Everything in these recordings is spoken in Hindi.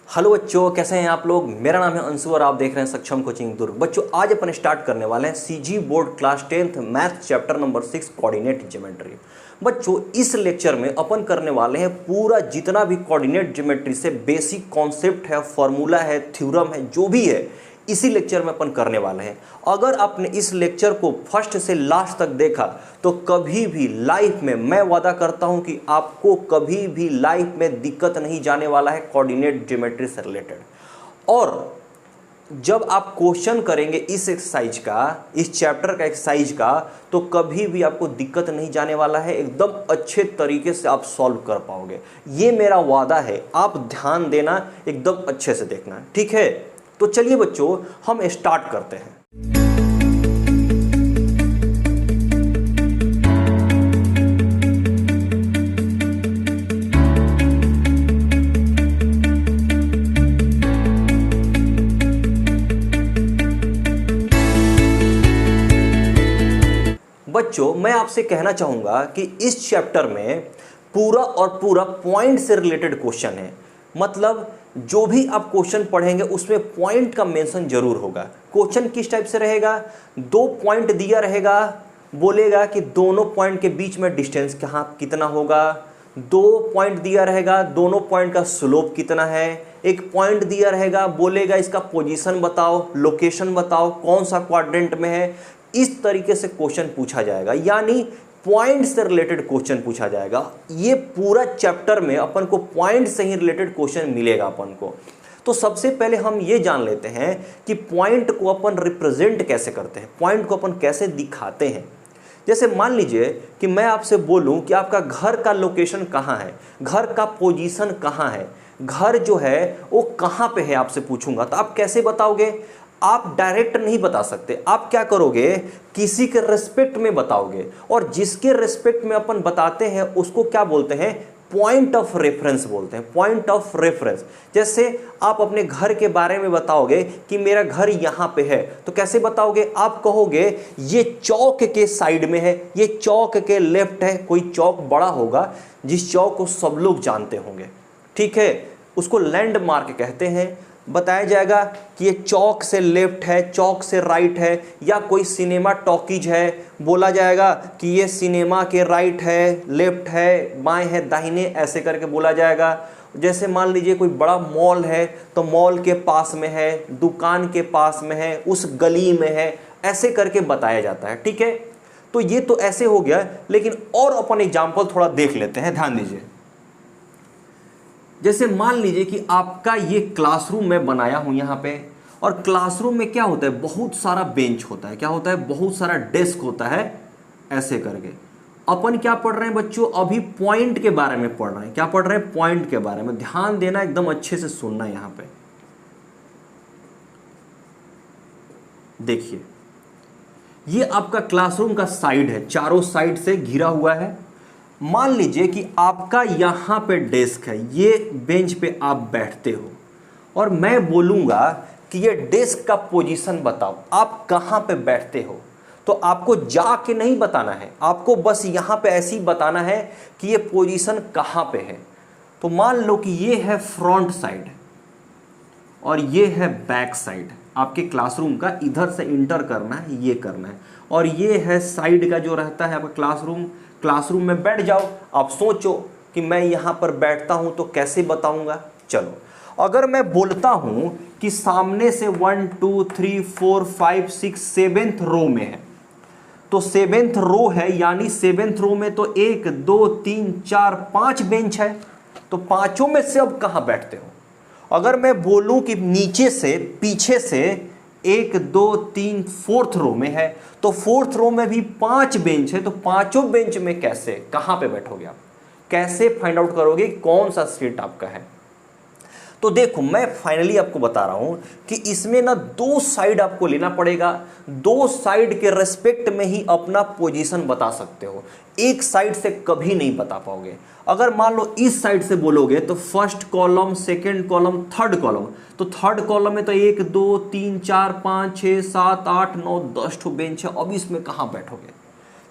हेलो बच्चों, कैसे हैं आप लोग। मेरा नाम है अंशु और आप देख रहे हैं सक्षम कोचिंग दुर्ग। बच्चों आज अपन स्टार्ट करने वाले हैं CG board class 10th math chapter number 6 coordinate geometry. बच्चों इस लेक्चर में अपन करने वाले हैं पूरा जितना भी कोऑर्डिनेट ज्योमेट्री से बेसिक कॉन्सेप्ट है, फॉर्मूला है, थ्योरम है, जो भी है इसी लेक्चर में अपन करने वाले हैं। अगर आपने इस लेक्चर को फर्स्ट से लास्ट तक देखा तो कभी भी लाइफ में, मैं वादा करता हूं कि आपको कभी भी लाइफ में दिक्कत नहीं जाने वाला है कोऑर्डिनेट ज्योमेट्री से रिलेटेड। और जब आप क्वेश्चन करेंगे इस एक्सरसाइज का, इस चैप्टर का एक्सरसाइज का, तो कभी भी आपको दिक्कत नहीं जाने वाला है। एकदम अच्छे तरीके से आप सॉल्व कर पाओगे, ये मेरा वादा है। आप ध्यान देना, एकदम अच्छे से देखना, ठीक है। तो चलिए बच्चों हम स्टार्ट करते हैं। बच्चों मैं आपसे कहना चाहूंगा कि इस चैप्टर में पूरा और पूरा पॉइंट से रिलेटेड क्वेश्चन है। मतलब जो भी आप क्वेश्चन पढ़ेंगे उसमें पॉइंट का मेंशन जरूर होगा। क्वेश्चन किस टाइप से रहेगा, 2 पॉइंट दिया रहेगा, बोलेगा कि दोनों पॉइंट के बीच में डिस्टेंस कहाँ कितना होगा। 2 पॉइंट दिया रहेगा, दोनों पॉइंट का स्लोप कितना है। 1 पॉइंट दिया रहेगा, बोलेगा इसका पोजीशन बताओ, लोकेशन बताओ, कौन सा क्वाड्रेंट में है। इस तरीके से क्वेश्चन पूछा जाएगा, यानी पॉइंट से रिलेटेड क्वेश्चन पूछा जाएगा। ये पूरा चैप्टर में अपन को पॉइंट से ही रिलेटेड क्वेश्चन मिलेगा अपन को। तो सबसे पहले हम ये जान लेते हैं कि पॉइंट को अपन रिप्रेजेंट कैसे करते हैं, पॉइंट को अपन कैसे दिखाते हैं। जैसे मान लीजिए कि मैं आपसे बोलूं कि आपका घर का लोकेशन कहाँ है, घर का पोजीशन कहाँ है, घर जो है वो कहाँ पे है, आपसे पूछूंगा तो आप कैसे बताओगे। आप डायरेक्ट नहीं बता सकते, आप क्या करोगे, किसी के रिस्पेक्ट में बताओगे। और जिसके रिस्पेक्ट में अपन बताते हैं उसको क्या बोलते हैं, पॉइंट ऑफ रेफरेंस बोलते हैं, पॉइंट ऑफ रेफरेंस। जैसे आप अपने घर के बारे में बताओगे कि मेरा घर यहाँ पे है, तो कैसे बताओगे, आप कहोगे ये चौक के साइड में है, ये चौक के लेफ्ट है। कोई चौक बड़ा होगा जिस चौक को सब लोग जानते होंगे, ठीक है, उसको लैंडमार्क कहते हैं। बताया जाएगा कि ये चौक से लेफ्ट है, चौक से राइट है। या कोई सिनेमा टॉकीज है, बोला जाएगा कि ये सिनेमा के राइट है, लेफ्ट है, बाएं है, दाहिने, ऐसे करके बोला जाएगा। जैसे मान लीजिए कोई बड़ा मॉल है तो मॉल के पास में है, दुकान के पास में है, उस गली में है, ऐसे करके बताया जाता है, ठीक है। तो ये तो ऐसे हो गया, लेकिन और अपन एग्जाम्पल थोड़ा देख लेते हैं, ध्यान दीजिए। जैसे मान लीजिए कि आपका ये क्लासरूम मैं बनाया हूं यहाँ पे, और क्लासरूम में क्या होता है, बहुत सारा बेंच होता है, क्या होता है, बहुत सारा डेस्क होता है, ऐसे करके। अपन क्या पढ़ रहे हैं बच्चों, अभी पॉइंट के बारे में पढ़ रहे हैं। क्या पढ़ रहे हैं, पॉइंट के बारे में। ध्यान देना, एकदम अच्छे से सुनना। यहाँ पे देखिए, ये आपका क्लासरूम का साइड है, चारों साइड से घिरा हुआ है। मान लीजिए कि आपका यहां पे डेस्क है, ये बेंच पे आप बैठते हो, और मैं बोलूंगा कि ये डेस्क का पोजीशन बताओ, आप कहां पे बैठते हो। तो आपको जाके नहीं बताना है, आपको बस यहां पे ऐसे ही बताना है कि ये पोजीशन कहां पे है। तो मान लो कि ये है फ्रंट साइड और ये है बैक साइड आपके क्लासरूम का। इधर से इंटर करना है, ये करना है, और ये है साइड का जो रहता है आपका क्लासरूम। क्लासरूम में बैठ जाओ, आप सोचो कि मैं यहाँ पर बैठता हूँ तो कैसे बताऊँगा। चलो, अगर मैं बोलता हूँ कि सामने से 1 2 3 4 5 6 7th रो में है, तो 7th रो है, यानी 7th रो में तो 1 2 3 4 5 बेंच है। तो पांचों में से अब कहाँ बैठते हो। अगर मैं बोलूँ कि नीचे से, पीछे से 1 2 3 4th रो में है, तो 4th रो में भी 5 बेंच है। तो पांचों बेंच में कैसे, कहां पे बैठोगे आप, कैसे फाइंड आउट करोगे कौन सा सीट आपका है। तो देखो, मैं फाइनली आपको बता रहा हूं कि इसमें ना 2 साइड आपको लेना पड़ेगा। 2 साइड के रेस्पेक्ट में ही अपना पोजीशन बता सकते हो, एक साइड से कभी नहीं बता पाओगे। अगर मान लो इस साइड से बोलोगे तो first column, second column, third column, तो थर्ड कॉलम में तो 1 2 3 4 5 6 7 8 9 10 ठो बेंच है। अब इसमें कहां बैठोगे।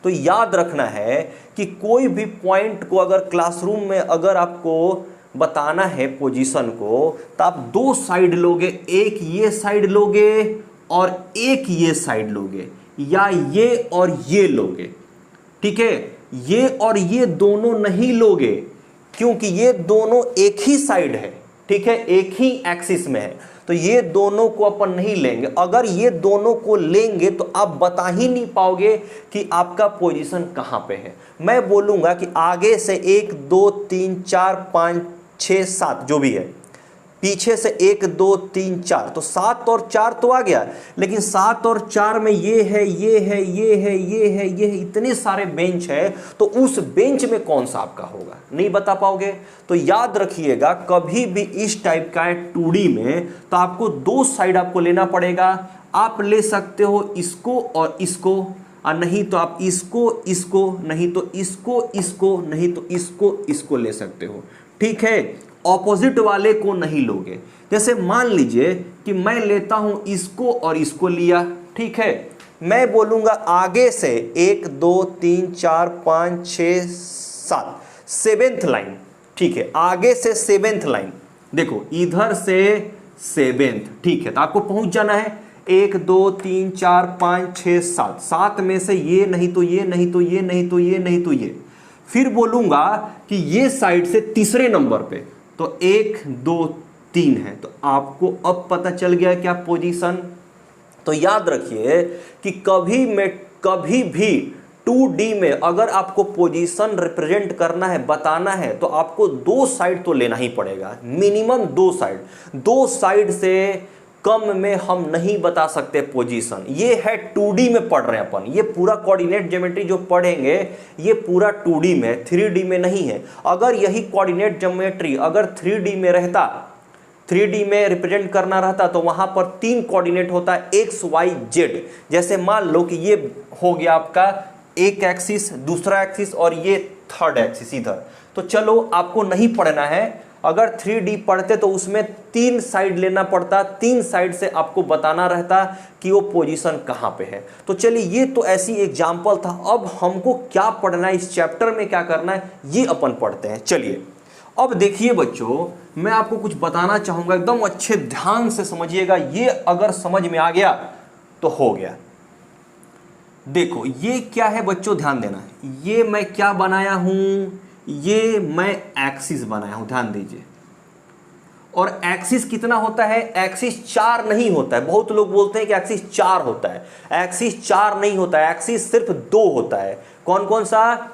तो याद रखना है कि कोई भी पॉइंट को अगर क्लासरूम में अगर आपको बताना है पोजीशन को, तो आप दो साइड लोगे, एक ये साइड लोगे और एक ये साइड लोगे, या ये और ये लोगे। ठीक है, ये और ये दोनों नहीं लोगे क्योंकि ये दोनों एक ही साइड है। ठीक है, एक ही एक्सिस में है, तो ये दोनों को अपन नहीं लेंगे। अगर ये दोनों को लेंगे तो आप बता ही नहीं पाओगे कि आपका पोजीशन कहां पे है। मैं बोलूंगा कि आगे से 1 2 3 4 5 6 7 जो भी है, पीछे से 1 2 3 4, तो 7 और 4 तो आ गया, लेकिन 7 और 4 में ये है, ये है, ये है, ये है, ये है, इतने सारे बेंच है, तो उस बेंच में कौन सा आपका होगा नहीं बता पाओगे। तो याद रखिएगा, कभी भी इस टाइप का है 2D में, तो आपको दो साइड आपको लेना पड़ेगा। आप ले सकते हो इसको और इसको, और नहीं तो आप इसको इसको, नहीं तो इसको इसको, नहीं तो इसको इसको ले सकते हो। ठीक है, ऑपोजिट वाले को नहीं लोगे। जैसे मान लीजिए कि मैं लेता हूं इसको और इसको लिया। ठीक है, मैं बोलूंगा आगे से 1 2 3 4 5 6 7, 7th लाइन। ठीक है, आगे से 7th लाइन, देखो इधर से 7th। ठीक है, तो आपको पहुंच जाना है 1 2 3 4 5 6 7, 7 में से ये नहीं तो ये, नहीं तो ये, नहीं तो ये, नहीं तो ये। फिर बोलूंगा कि ये साइड से तीसरे नंबर पे, तो 1 2 3 है, तो आपको अब पता चल गया क्या पोजीशन। तो याद रखिए कि कभी भी 2D में अगर आपको पोजीशन रिप्रेजेंट करना है, बताना है, तो आपको दो साइड तो लेना ही पड़ेगा, मिनिमम दो साइड। दो साइड से कम में हम नहीं बता सकते पोजीशन। ये है 2D में पढ़ रहे हैं अपन, ये पूरा कोऑर्डिनेट ज्योमेट्री जो पढ़ेंगे ये पूरा 2D में है, 3D में नहीं है। अगर यही कोऑर्डिनेट ज्योमेट्री अगर 3D में रहता, 3D में रिप्रेजेंट करना रहता, तो वहां पर 3 कोऑर्डिनेट होता है, x y z। जैसे मान लो कि ये हो गया आपका एक एक्सिस, दूसरा एक्सिस और ये थर्ड एक्सिस इधर। तो चलो आपको नहीं पढ़ना है, अगर 3D पढ़ते तो उसमें 3 साइड लेना पड़ता, 3 साइड से आपको बताना रहता कि वो पोजीशन कहाँ पे है। तो चलिए, ये तो ऐसी एग्जाम्पल था। अब हमको क्या पढ़ना है, इस चैप्टर में क्या करना है, ये अपन पढ़ते हैं। चलिए अब देखिए बच्चों, मैं आपको कुछ बताना चाहूंगा, एकदम अच्छे ध्यान से समझिएगा। ये अगर समझ में आ गया तो हो गया। देखो ये क्या है बच्चों, ध्यान देना है। ये मैं क्या बनाया हूं, ये मैं एक्सिस बनाया हूं, ध्यान दीजिए। और एक्सिस कितना होता है, एक्सिस 4 नहीं होता है। बहुत लोग बोलते हैं कि एक्सिस 4 होता है, एक्सिस 4 नहीं होता है, एक्सिस सिर्फ 2 होता है। कौन कौन सा,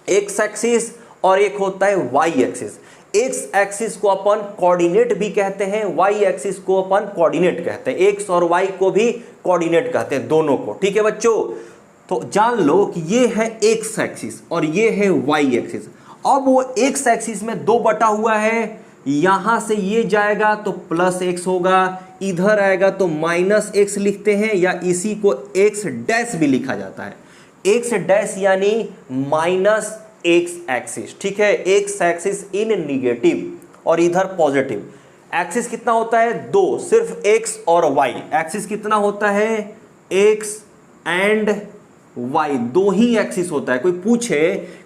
एक्स एक्सिस और एक होता है वाई एक्सिस। एक्स एक्सिस को अपन कोऑर्डिनेट भी कहते हैं, वाई एक्सिस को अपन कोऑर्डिनेट कहते हैं, एक्स और वाई को भी कोऑर्डिनेट कहते हैं, दोनों को। ठीक है बच्चों, तो जान लो कि ये है एक्स एक्सिस और ये है वाई एक्सिस। अब वो एक्स एक्सिस में 2 बटा हुआ है, यहां से ये जाएगा तो प्लस एक्स होगा, इधर आएगा तो माइनस एक्स लिखते हैं, या इसी को एक्स डैश भी लिखा जाता है। एक्स डैश यानी माइनस एक्स एक्सिस। ठीक है, एक्स एक्सिस इन निगेटिव और इधर पॉजिटिव। एक्सिस कितना होता है, 2, सिर्फ एक्स और वाई। एक्सिस कितना होता है, एक्स एंड वाई, 2 ही एक्सिस होता है। कोई पूछे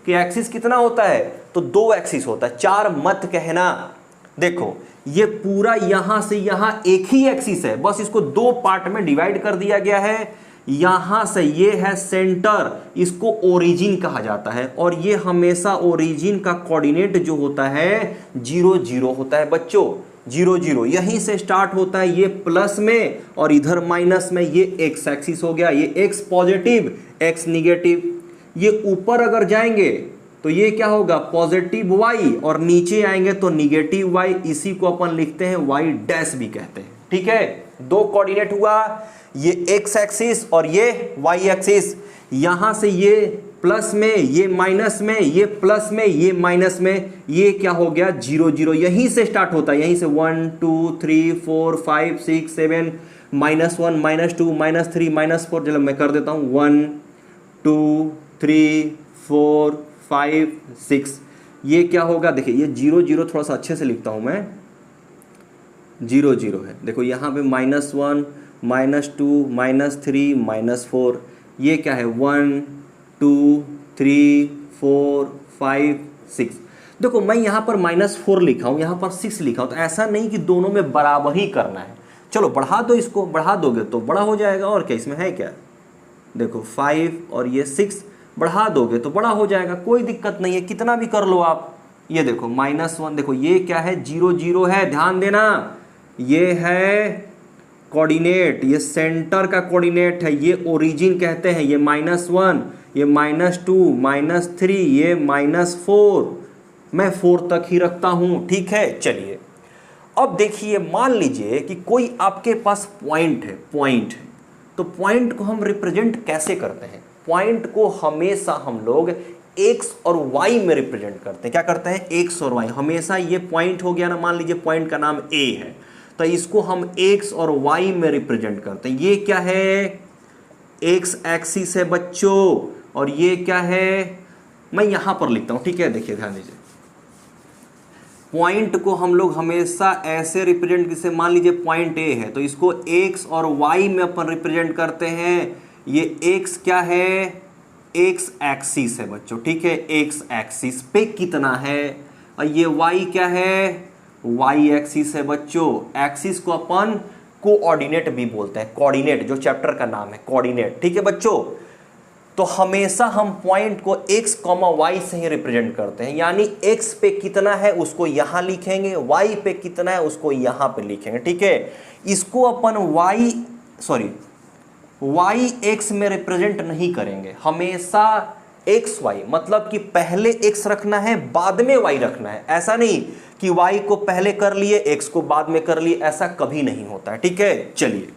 कि एक्सिस कितना होता है, तो 2 एक्सिस होता है, 4 मत कहना। देखो ये पूरा यहां से यहां एक ही एक्सिस है, बस इसको 2 पार्ट में डिवाइड कर दिया गया है। यहां से ये है सेंटर, इसको ओरिजिन कहा जाता है, और ये हमेशा ओरिजिन का कोऑर्डिनेट जो होता है 0 0 होता है बच्चों, 0 0 यहीं से स्टार्ट होता है, ये प्लस में और इधर माइनस में। ये एक्स एक्सिस हो गया, ये एक्स पॉजिटिव एक्स निगेटिव। ये ऊपर अगर जाएंगे तो ये क्या होगा, पॉजिटिव वाई, और नीचे आएंगे तो निगेटिव वाई। इसी को अपन लिखते हैं वाई डैश भी कहते हैं। ठीक है, 2 कोऑर्डिनेट हुआ, ये एक्स एक्सिस और ये वाई एक्सिस। यहां से ये प्लस में, ये माइनस में, ये प्लस में, ये माइनस में। ये क्या हो गया, 0 0, यहीं से स्टार्ट होता है, यहीं से 1 2 3 4 5 6 7, -1 -2 -3 -4। चलो मैं कर देता हूं, 1 2 3 4 5 6। ये क्या होगा, देखिए ये 0 0 थोड़ा सा अच्छे से लिखता हूं मैं, 0 0 है। देखो यहाँ पे -1 -2 -3 -4। ये क्या है, 1 2 3 4 5 6। देखो मैं यहाँ पर -4 लिखा हूँ, यहाँ पर 6 लिखा हूँ, तो ऐसा नहीं कि दोनों में बराबर ही करना है। चलो बढ़ा दो, इसको बढ़ा दोगे तो बड़ा हो जाएगा, और क्या इसमें है क्या। देखो 5 और ये 6 बढ़ा दोगे तो बड़ा हो जाएगा, कोई दिक्कत नहीं है, कितना भी कर लो आप। ये देखो -1, देखो ये क्या है, 0 0 है, ध्यान देना, ये है कोऑर्डिनेट, ये सेंटर का कोऑर्डिनेट है, ये ओरिजिन कहते हैं, ये -1, ये -2, -3, ये -4, मैं 4 तक ही रखता हूं, ठीक है। चलिए अब देखिए, मान लीजिए कि कोई आपके पास पॉइंट है, तो पॉइंट को हम रिप्रेजेंट कैसे करते हैं। पॉइंट को हमेशा हम लोग x और y में रिप्रेजेंट करते हैं। क्या करते हैं, x और y। हमेशा ये पॉइंट हो गया ना, मान लीजिए पॉइंट का नाम a है, तो इसको हम x और y में रिप्रेजेंट करते हैं। ये क्या है, x एक्सिस है बच्चों, और ये क्या है, मैं यहां पर लिखता हूं, ठीक है। देखिए ध्यान दीजिए, पॉइंट को हम लोग हमेशा ऐसे रिप्रेजेंट, जैसे मान लीजिए पॉइंट ए है, तो इसको x और y में अपन रिप्रेजेंट करते हैं। ये x क्या है, x एक्सिस है बच्चों, ठीक है, x एक्सिस पे कितना है, और ये y क्या है, y एक्सिस है बच्चों। एक्सिस को अपन कोऑर्डिनेट भी बोलते हैं, कोऑर्डिनेट जो चैप्टर का नाम है, कोऑर्डिनेट, ठीक है बच्चों। तो हमेशा हम पॉइंट को x, y से ही रिप्रेजेंट करते हैं, यानी x पे कितना है उसको यहां लिखेंगे, y पे कितना है उसको यहां पे लिखेंगे, ठीक है। इसको अपन y x में रिप्रेजेंट नहीं करेंगे, हमेशा x y, मतलब कि पहले x रखना है बाद में y रखना है। ऐसा नहीं कि y को पहले कर लिए x को बाद में कर लिए, ऐसा कभी नहीं होता है, ठीक है। चलिए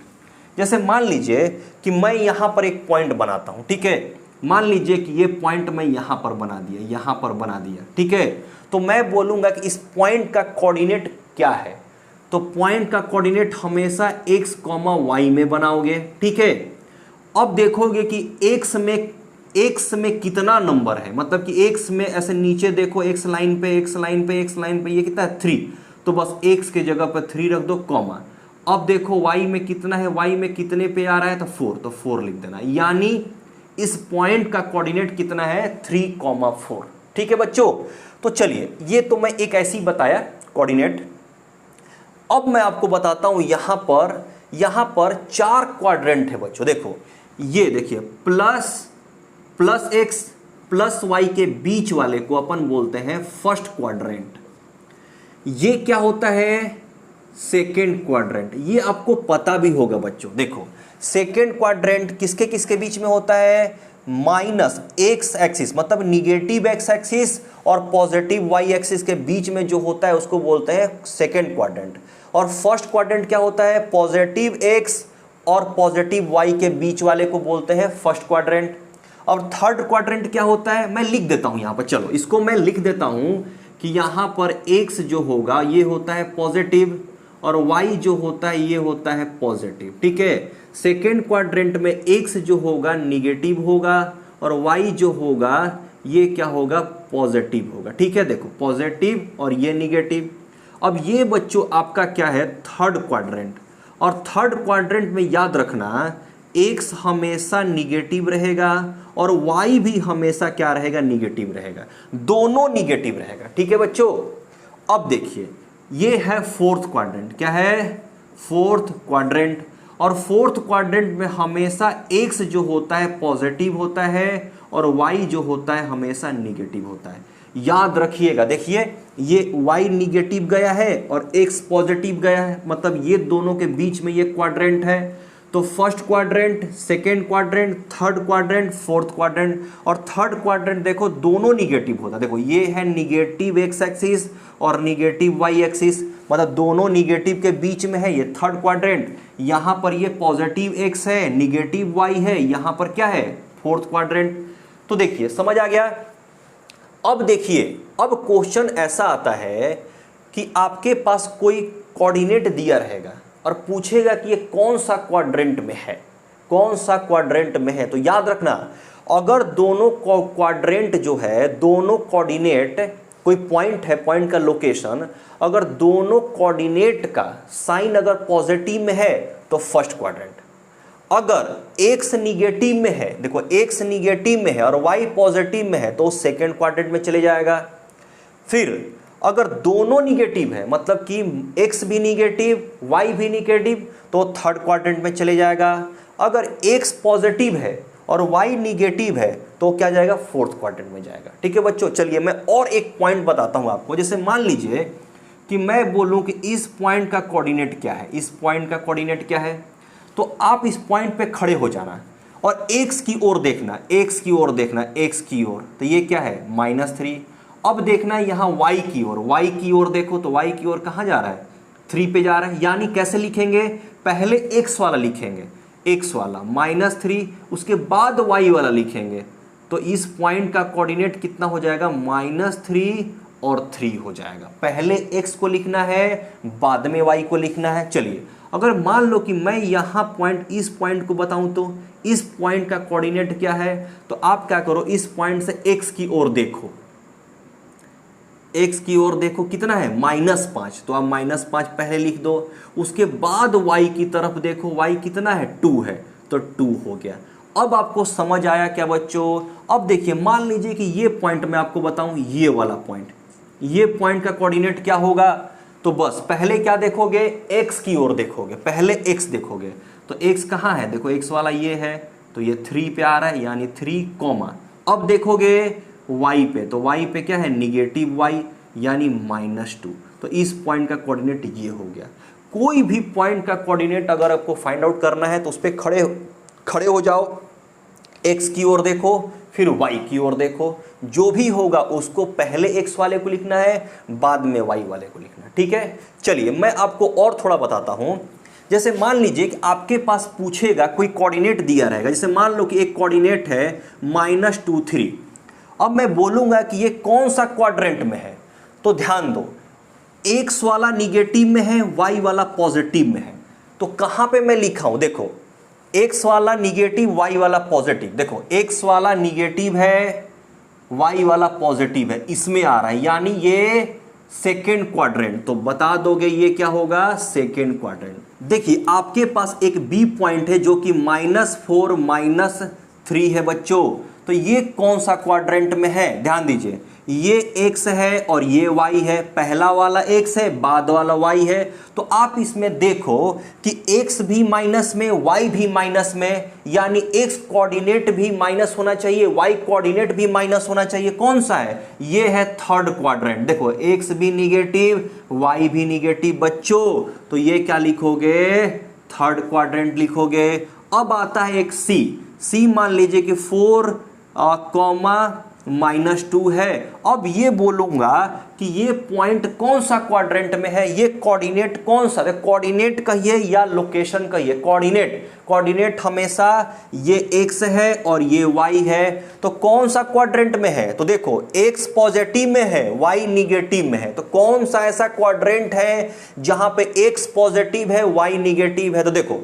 जैसे मान लीजिए कि मैं यहां पर एक पॉइंट बनाता हूं, ठीक है। मान लीजिए कि ये पॉइंट मैं यहां पर बना दिया, यहां पर बना दिया, ठीक है। तो मैं बोलूंगा कि इस पॉइंट का कोऑर्डिनेट क्या है, तो पॉइंट का कोऑर्डिनेट हमेशा x, y में बनाओगे, ठीक है। अब देखोगे कि x में कितना नंबर है, मतलब कि x में ऐसे नीचे देखो, x लाइन पे ये कितना है, 3, तो बस x के जगह पर 3 रख दो, कॉमा। अब देखो y में कितना है, y में कितने पे आ रहा है, तो 4, तो 4 लिख देना, यानी इस पॉइंट का कोऑर्डिनेट कितना है, 3, 4, ठीक है बच्चों। तो चलिए, ये तो मैं एक ऐसी बताया कोऑर्डिनेट। अब मैं आपको बताता हूं यहां पर 4 क्वाड्रेंट है बच्चों। देखो ये देखिए, प्लस x प्लस y के बीच वाले को अपन बोलते हैं फर्स्ट क्वाड्रेंट। ये क्या होता है, सेकेंड क्वाड्रेंट। ये आपको पता भी होगा बच्चों। देखो सेकेंड क्वाड्रेंट किसके किसके बीच में होता है, माइनस x एक्सिस, मतलब निगेटिव x एक्सिस और पॉजिटिव y एक्सिस के बीच में जो होता है उसको बोलते हैं सेकेंड क्वाड्रेंट। और फर्स्ट क्वाड्रेंट क्या होता है, पॉजिटिव x और पॉजिटिव y के बीच वाले को बोलते हैं फर्स्ट क्वाड्रेंट। और थर्ड क्वाड्रेंट क्या होता है, मैं लिख देता हूं यहां पर, चलो इसको मैं लिख देता हूं कि यहां पर x जो होगा ये होता है पॉजिटिव, और y जो होता है ये होता है पॉजिटिव, ठीक है। सेकेंड क्वाड्रेंट में x जो होगा निगेटिव होगा, और y जो होगा ये क्या होगा, पॉजिटिव होगा, ठीक है। देखो पॉजिटिव और ये निगेटिव। अब ये बच्चों आपका क्या है, थर्ड क्वाड्रेंट। और थर्ड क्वाड्रेंट में याद रखना, x हमेशा निगेटिव रहेगा और y भी हमेशा क्या रहेगा, निगेटिव रहेगा, दोनों निगेटिव रहेगा, ठीक है बच्चों। अब देखिए ये है फोर्थ क्वाड्रेंट, क्या है, फोर्थ क्वाड्रेंट। और फोर्थ क्वाड्रेंट में हमेशा x जो होता है पॉजिटिव होता है और y जो होता है हमेशा निगेटिव होता है। याद रखिएगा, देखिए ये y निगेटिव गया है और x पॉजिटिव गया है, मतलब ये दोनों के बीच में ये क्वाड्रेंट है। तो first quadrant, second quadrant, third quadrant, fourth quadrant. और थर्ड क्वाड्रेंट देखो दोनों निगेटिव होता है। देखो ये है निगेटिव x एक्सिस और निगेटिव y एक्सिस, मतलब दोनों निगेटिव के बीच में है ये थर्ड क्वाड्रेंट। यहां पर ये पॉजिटिव x है, निगेटिव y है, यहां पर क्या है, फोर्थ क्वाड्रेंट। तो देखिए समझ आ गया। अब देखिए, अब क्वेश्चन ऐसा आता है कि आपके पास कोई कोऑर्डिनेट दिया रहेगा और पूछेगा कि ये कौन सा क्वाड्रेंट में है, कौन सा क्वाड्रेंट में है। तो याद रखना, अगर दोनों क्वाड्रेंट जो है, दोनों कोऑर्डिनेट, कोई पॉइंट है, पॉइंट का लोकेशन, अगर दोनों कोऑर्डिनेट का साइन अगर पॉजिटिव में है तो फर्स्ट क्वाड्रेंट। अगर x निगेटिव में है, देखो x निगेटिव में है और y पॉजिटिव में है तो सेकंड क्वाड्रेंट में चले जाएगा। फिर अगर दोनों निगेटिव है, मतलब कि x भी निगेटिव y भी निगेटिव, तो थर्ड क्वाड्रेंट में चले जाएगा। अगर x पॉजिटिव है और y निगेटिव है तो क्या जाएगा, फोर्थ क्वाड्रेंट में जाएगा। ठीक है बच्चों, चलिए मैं और एक पॉइंट बताता हूं आपको। जैसे मान लीजिए कि मैं बोलूं कि इस पॉइंट का कोऑर्डिनेट क्या है, इस पॉइंट का कोऑर्डिनेट क्या है, तो आप इस पॉइंट पे खड़े हो जाना और x की ओर देखना, x की ओर देखना, x की ओर, तो ये क्या है -3। अब देखना है यहाँ y की ओर, y की ओर देखो तो y की ओर कहाँ जा रहा है, 3 पे जा रहा है। यानी कैसे लिखेंगे, पहले x वाला लिखेंगे, x वाला -3, उसके बाद y वाला लिखेंगे, तो इस पॉइंट का कोऑर्डिनेट कितना हो जाएगा, -3 और 3 हो जाएगा। पहले x को लिखना है, बाद में y को लिखना है। चलिए अगर मान लो कि मैं यहाँ पॉइंट, इस पॉइंट को बताऊं तो इस पॉइंट का कोऑर्डिनेट क्या है, तो आप क्या करो, इस पॉइंट से x की ओर देखो, x की ओर देखो कितना है, -5, तो आप -5 पहले लिख दो। उसके बाद y की तरफ देखो, y कितना है, 2 है, तो 2 हो गया। अब आपको समझ आया क्या बच्चों। अब देखिए मान लीजिए कि ये पॉइंट मैं आपको बताऊं, ये वाला पॉइंट, ये पॉइंट का कोऑर्डिनेट क्या होगा, तो बस पहले क्या देखोगे, x की ओर देखोगे, पहले x देखोगे, तो x कहाँ है, देखो x वाला ये है, तो ये 3 पे आ रहा है, यानी 3, अब देखोगे y पे, तो y पे क्या है, निगेटिव y, यानी -2, तो इस पॉइंट का कोऑर्डिनेट ये हो गया। कोई भी पॉइंट का कोऑर्डिनेट अगर आपको फाइंड आउट करना है तो उस पर खड़े हो जाओ, x की ओर देखो, फिर y की ओर देखो, जो भी होगा उसको पहले x वाले को लिखना है, बाद में y वाले को लिखना है। ठीक है, चलिए मैं आपको और थोड़ा बताता हूं। जैसे मान लीजिए कि आपके पास पूछेगा, कोई कोऑर्डिनेट दिया रहेगा, जैसे मान लो कि एक कोऑर्डिनेट है -2, 3। अब मैं बोलूंगा कि ये कौन सा क्वाड्रेंट में है, तो ध्यान दो, x वाला निगेटिव में है, y वाला पॉजिटिव में है, तो कहां पे मैं लिखा हूं, देखो x वाला निगेटिव, y वाला पॉजिटिव, देखो x वाला निगेटिव है, y वाला पॉजिटिव है, इसमें आ रहा है, यानी ये सेकेंड क्वाड्रेंट, तो बता दोगे ये क्या होगा, सेकेंड क्वाड्रेंट। देखिए आपके पास एक b पॉइंट है जो कि -4 -3 है बच्चों, तो ये कौन सा क्वाड्रेंट में है, ध्यान दीजिए, ये x है और ये y है, पहला वाला x है, बाद वाला y है, तो आप इसमें देखो कि x भी माइनस में, y भी माइनस में, यानी x कोऑर्डिनेट भी माइनस होना चाहिए, y कोऑर्डिनेट भी माइनस होना चाहिए। कौन सा है, ये है थर्ड क्वाड्रेंट। देखो x भी निगेटिव, y भी निगेटिव बच्चों, तो ये क्या लिखोगे, थर्ड क्वाड्रेंट लिखोगे। अब आता है एक c मान लीजिए कि 4, -2 है। अब ये बोलूंगा कि ये पॉइंट कौन सा क्वाड्रेंट में है, ये कोऑर्डिनेट कौन सा है, कोऑर्डिनेट कहिए या लोकेशन कहिए, कोऑर्डिनेट हमेशा ये x है और ये y है, तो कौन सा क्वाड्रेंट में है, तो देखो x पॉजिटिव में है, y निगेटिव में है, तो कौन सा ऐसा क्वाड्रेंट है जहां पे x पॉजिटिव है, y निगेटिव है, तो देखो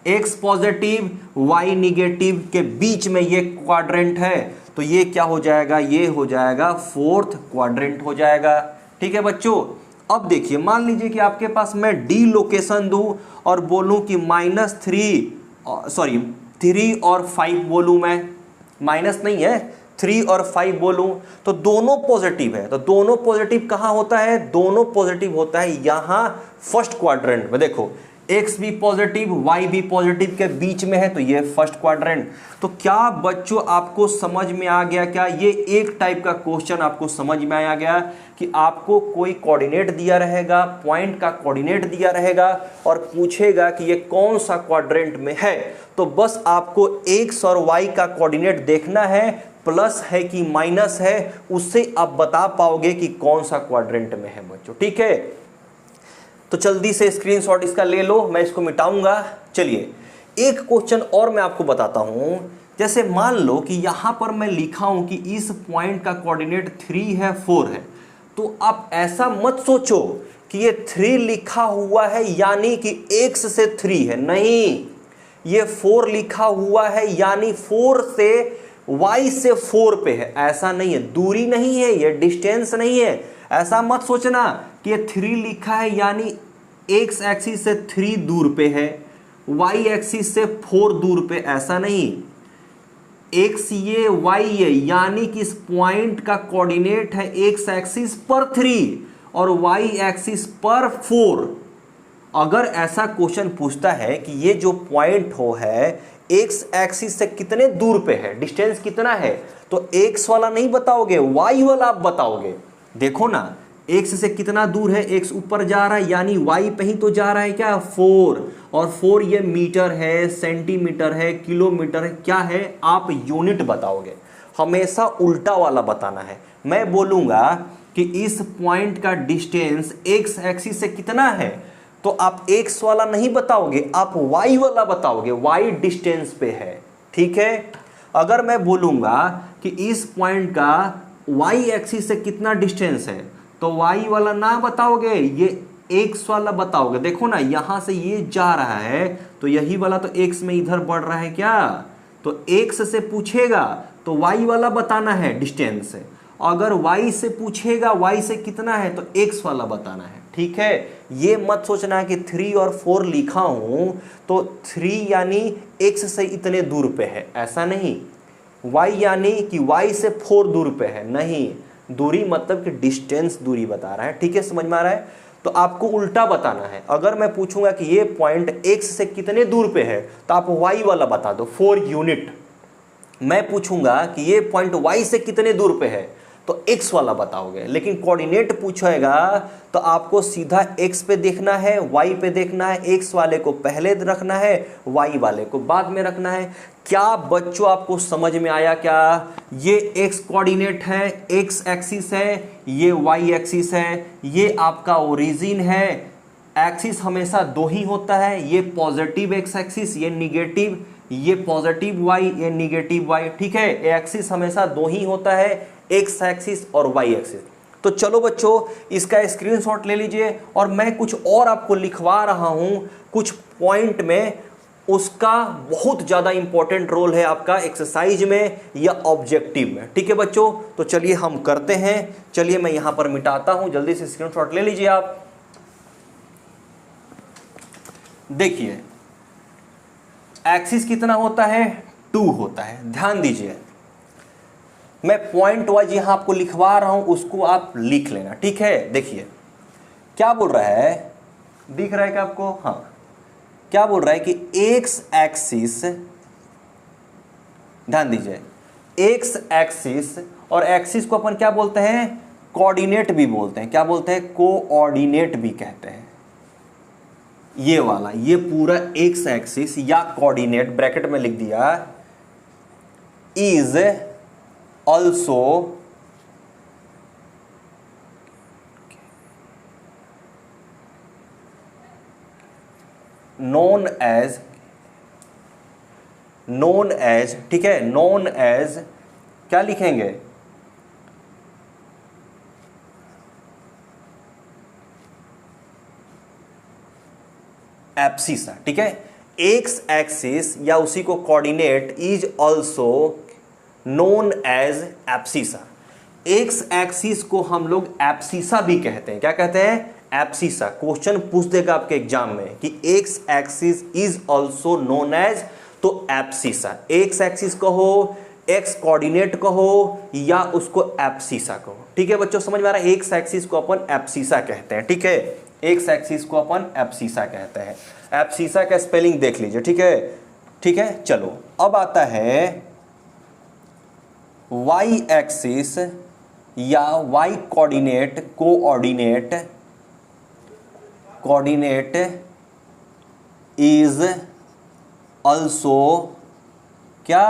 x पॉजिटिव y निगेटिव के बीच में ये क्वाड्रेंट है, तो ये क्या हो जाएगा, ये हो जाएगा फोर्थ क्वाड्रेंट हो जाएगा। ठीक है बच्चों, अब देखिए मान लीजिए कि आपके पास मैं डी लोकेशन दूं और बोलूं कि -3 और 5 बोलूं, मैं माइनस नहीं है, 3 और 5 बोलूं, तो दोनों पॉजिटिव है, तो दोनों पॉजिटिव कहां होता है, दोनों पॉजिटिव होता है यहां फर्स्ट क्वाड्रेंट में। देखो x भी पॉजिटिव, y भी पॉजिटिव के बीच में है, तो ये फर्स्ट क्वाड्रेंट। तो क्या बच्चों आपको समझ में आ गया, क्या ये एक टाइप का क्वेश्चन आपको समझ में आ गया कि आपको कोई कोऑर्डिनेट दिया रहेगा, पॉइंट का कोऑर्डिनेट दिया रहेगा और पूछेगा कि ये कौन सा क्वाड्रेंट में है, तो बस आपको x और y का कोऑर्डिनेट देखना है, प्लस है कि माइनस है, उससे आप बता पाओगे कि कौन सा क्वाड्रेंट में है बच्चों। ठीक है, तो जल्दी से स्क्रीनशॉट इसका ले लो, मैं इसको मिटाऊंगा। चलिए एक क्वेश्चन और मैं आपको बताता हूं। जैसे मान लो कि यहां पर मैं लिखा हूं कि इस पॉइंट का कोऑर्डिनेट 3 है, 4 है, तो आप ऐसा मत सोचो कि ये 3 लिखा हुआ है यानी कि x से 3 है, नहीं, ये 4 लिखा हुआ है यानी 4 से y से 4 पे है, ऐसा नहीं है, दूरी नहीं है, ये डिस्टेंस नहीं है। ऐसा मत सोचना कि ये 3 लिखा है यानी x एक्सिस से 3 दूर पे है, y एक्सिस से 4 दूर पे, ऐसा नहीं। एक्स ये वाई ये, यानी कि इस पॉइंट का कोऑर्डिनेट है एक्स एक्सिस पर 3 और वाई एक्सिस पर 4। अगर ऐसा क्वेश्चन पूछता है कि ये जो पॉइंट हो है एक्स एक्सिस से कितने दूर पे है, डिस्टेंस कितना है, तो एक्स वाला नहीं बताओगे, वाई वाला आप बताओगे। देखो ना, एक्स से कितना दूर है, एक्स ऊपर जा रहा है यानी वाई पे ही तो जा रहा है क्या, 4, और 4 ये मीटर है, सेंटीमीटर है, किलोमीटर है, क्या है, आप यूनिट बताओगे। हमेशा उल्टा वाला बताना है। मैं बोलूंगा कि इस पॉइंट का डिस्टेंस एक्स एक्सिस से कितना है, तो आप एक्स वाला नहीं बताओगे, आप वाई वाला बताओगे, वाई डिस्टेंस पे है। ठीक है। अगर मैं बोलूंगा कि इस पॉइंट का वाई एक्सिस से कितना डिस्टेंस है, तो वाई वाला ना बताओगे, ये एक्स वाला बताओगे। देखो ना, यहां से ये जा रहा है तो यही वाला तो एक्स में इधर बढ़ रहा है क्या, तो एक्स से पूछेगा तो वाई वाला बताना है डिस्टेंस से। अगर वाई से पूछेगा वाई से कितना है, तो एक्स वाला बताना है। ठीक है। ये मत सोचना कि 3 और 4 लिखा हूं तो 3 यानी एक्स से इतने दूर पे है, ऐसा नहीं। y यानी कि y से 4 दूर पे है, नहीं। दूरी मतलब कि डिस्टेंस दूरी बता रहा है। ठीक है, समझ में आ रहा है। तो आपको उल्टा बताना है। अगर मैं पूछूंगा कि ये पॉइंट x से कितने दूर पे है, तो आप y वाला बता दो, 4 यूनिट। मैं पूछूंगा कि ये पॉइंट y से कितने दूर पे है, तो x वाला बताओगे। लेकिन कोऑर्डिनेट पूछेगा तो आपको सीधा x पे देखना है, y पे देखना है, x वाले को पहले रखना है, y वाले को बाद में रखना है। क्या बच्चों आपको समझ में आया क्या? ये x कोऑर्डिनेट है, x एक्सिस है, ये y एक्सिस है, ये आपका ओरिजिन है। एक्सिस हमेशा दो ही होता है, ये पॉजिटिव x एक्सिस, ये निगेटिव, ये पॉजिटिव y, ये निगेटिव y। ठीक है, एक्सिस हमेशा दो ही होता है, x एक्सिस और y एक्सिस। तो चलो बच्चों, इसका स्क्रीनशॉट ले लीजिए और मैं कुछ और आपको लिखवा रहा हूं कुछ पॉइंट में। उसका बहुत ज़्यादा इंपॉर्टेंट रोल है आपका एक्सरसाइज में या ऑब्जेक्टिव में। ठीक है बच्चों, तो चलिए हम करते हैं। चलिए मैं यहां पर मिटाता हूं, जल्दी से स्क्रीनशॉट ले लीजिए आप। देखिए, एक्सिस कितना होता है, 2 होता है। ध्यान दीजिए, मैं पॉइंट वाइज यहां आपको लिखवा रहा हूं, उसको आप लिख लेना। ठीक है। देखिए क्या बोल रहा है, दिख रहा है क्या आपको? हाँ, क्या बोल रहा है कि एक्स एक्सिस, ध्यान दीजिए, एक्स एक्सिस, और एक्सिस को अपन क्या बोलते हैं, कोऑर्डिनेट भी बोलते हैं। क्या बोलते हैं? कोऑर्डिनेट भी कहते हैं। ये वाला, ये पूरा एक्स एक्सिस या कोऑर्डिनेट, ब्रैकेट में लिख दिया, इज ऑल्सो नोन एज, ठीक है, नोन एज, क्या लिखेंगे, एब्सिसा। ठीक है, एक्स एक्सिस या उसी को coordinate is also known as abscissa. X axis को हम लोग एब्सिसा भी कहते हैं। क्या कहते हैं? एब्सिसा। क्वेश्चन पूछ देगा आपके एग्जाम में कि x axis is also known as, तो एब्सिसा। एक्स एक्सिस कहो, एक्स कोऑर्डिनेट कहो, या उसको एब्सिसा कहो। ठीक है बच्चों, समझ में आ रहा है? एक्स एक्सिस को अपन एब्सिसा कहते हैं। ठीक है, एक्स एक्सिस को अपन एब्सिसा कहते हैं। एब्सिसा का स्पेलिंग देख लीजिए। ठीक है, ठीक है। चलो, अब आता है वाई एक्सिस या y coordinate, coordinate, coordinate is also क्या,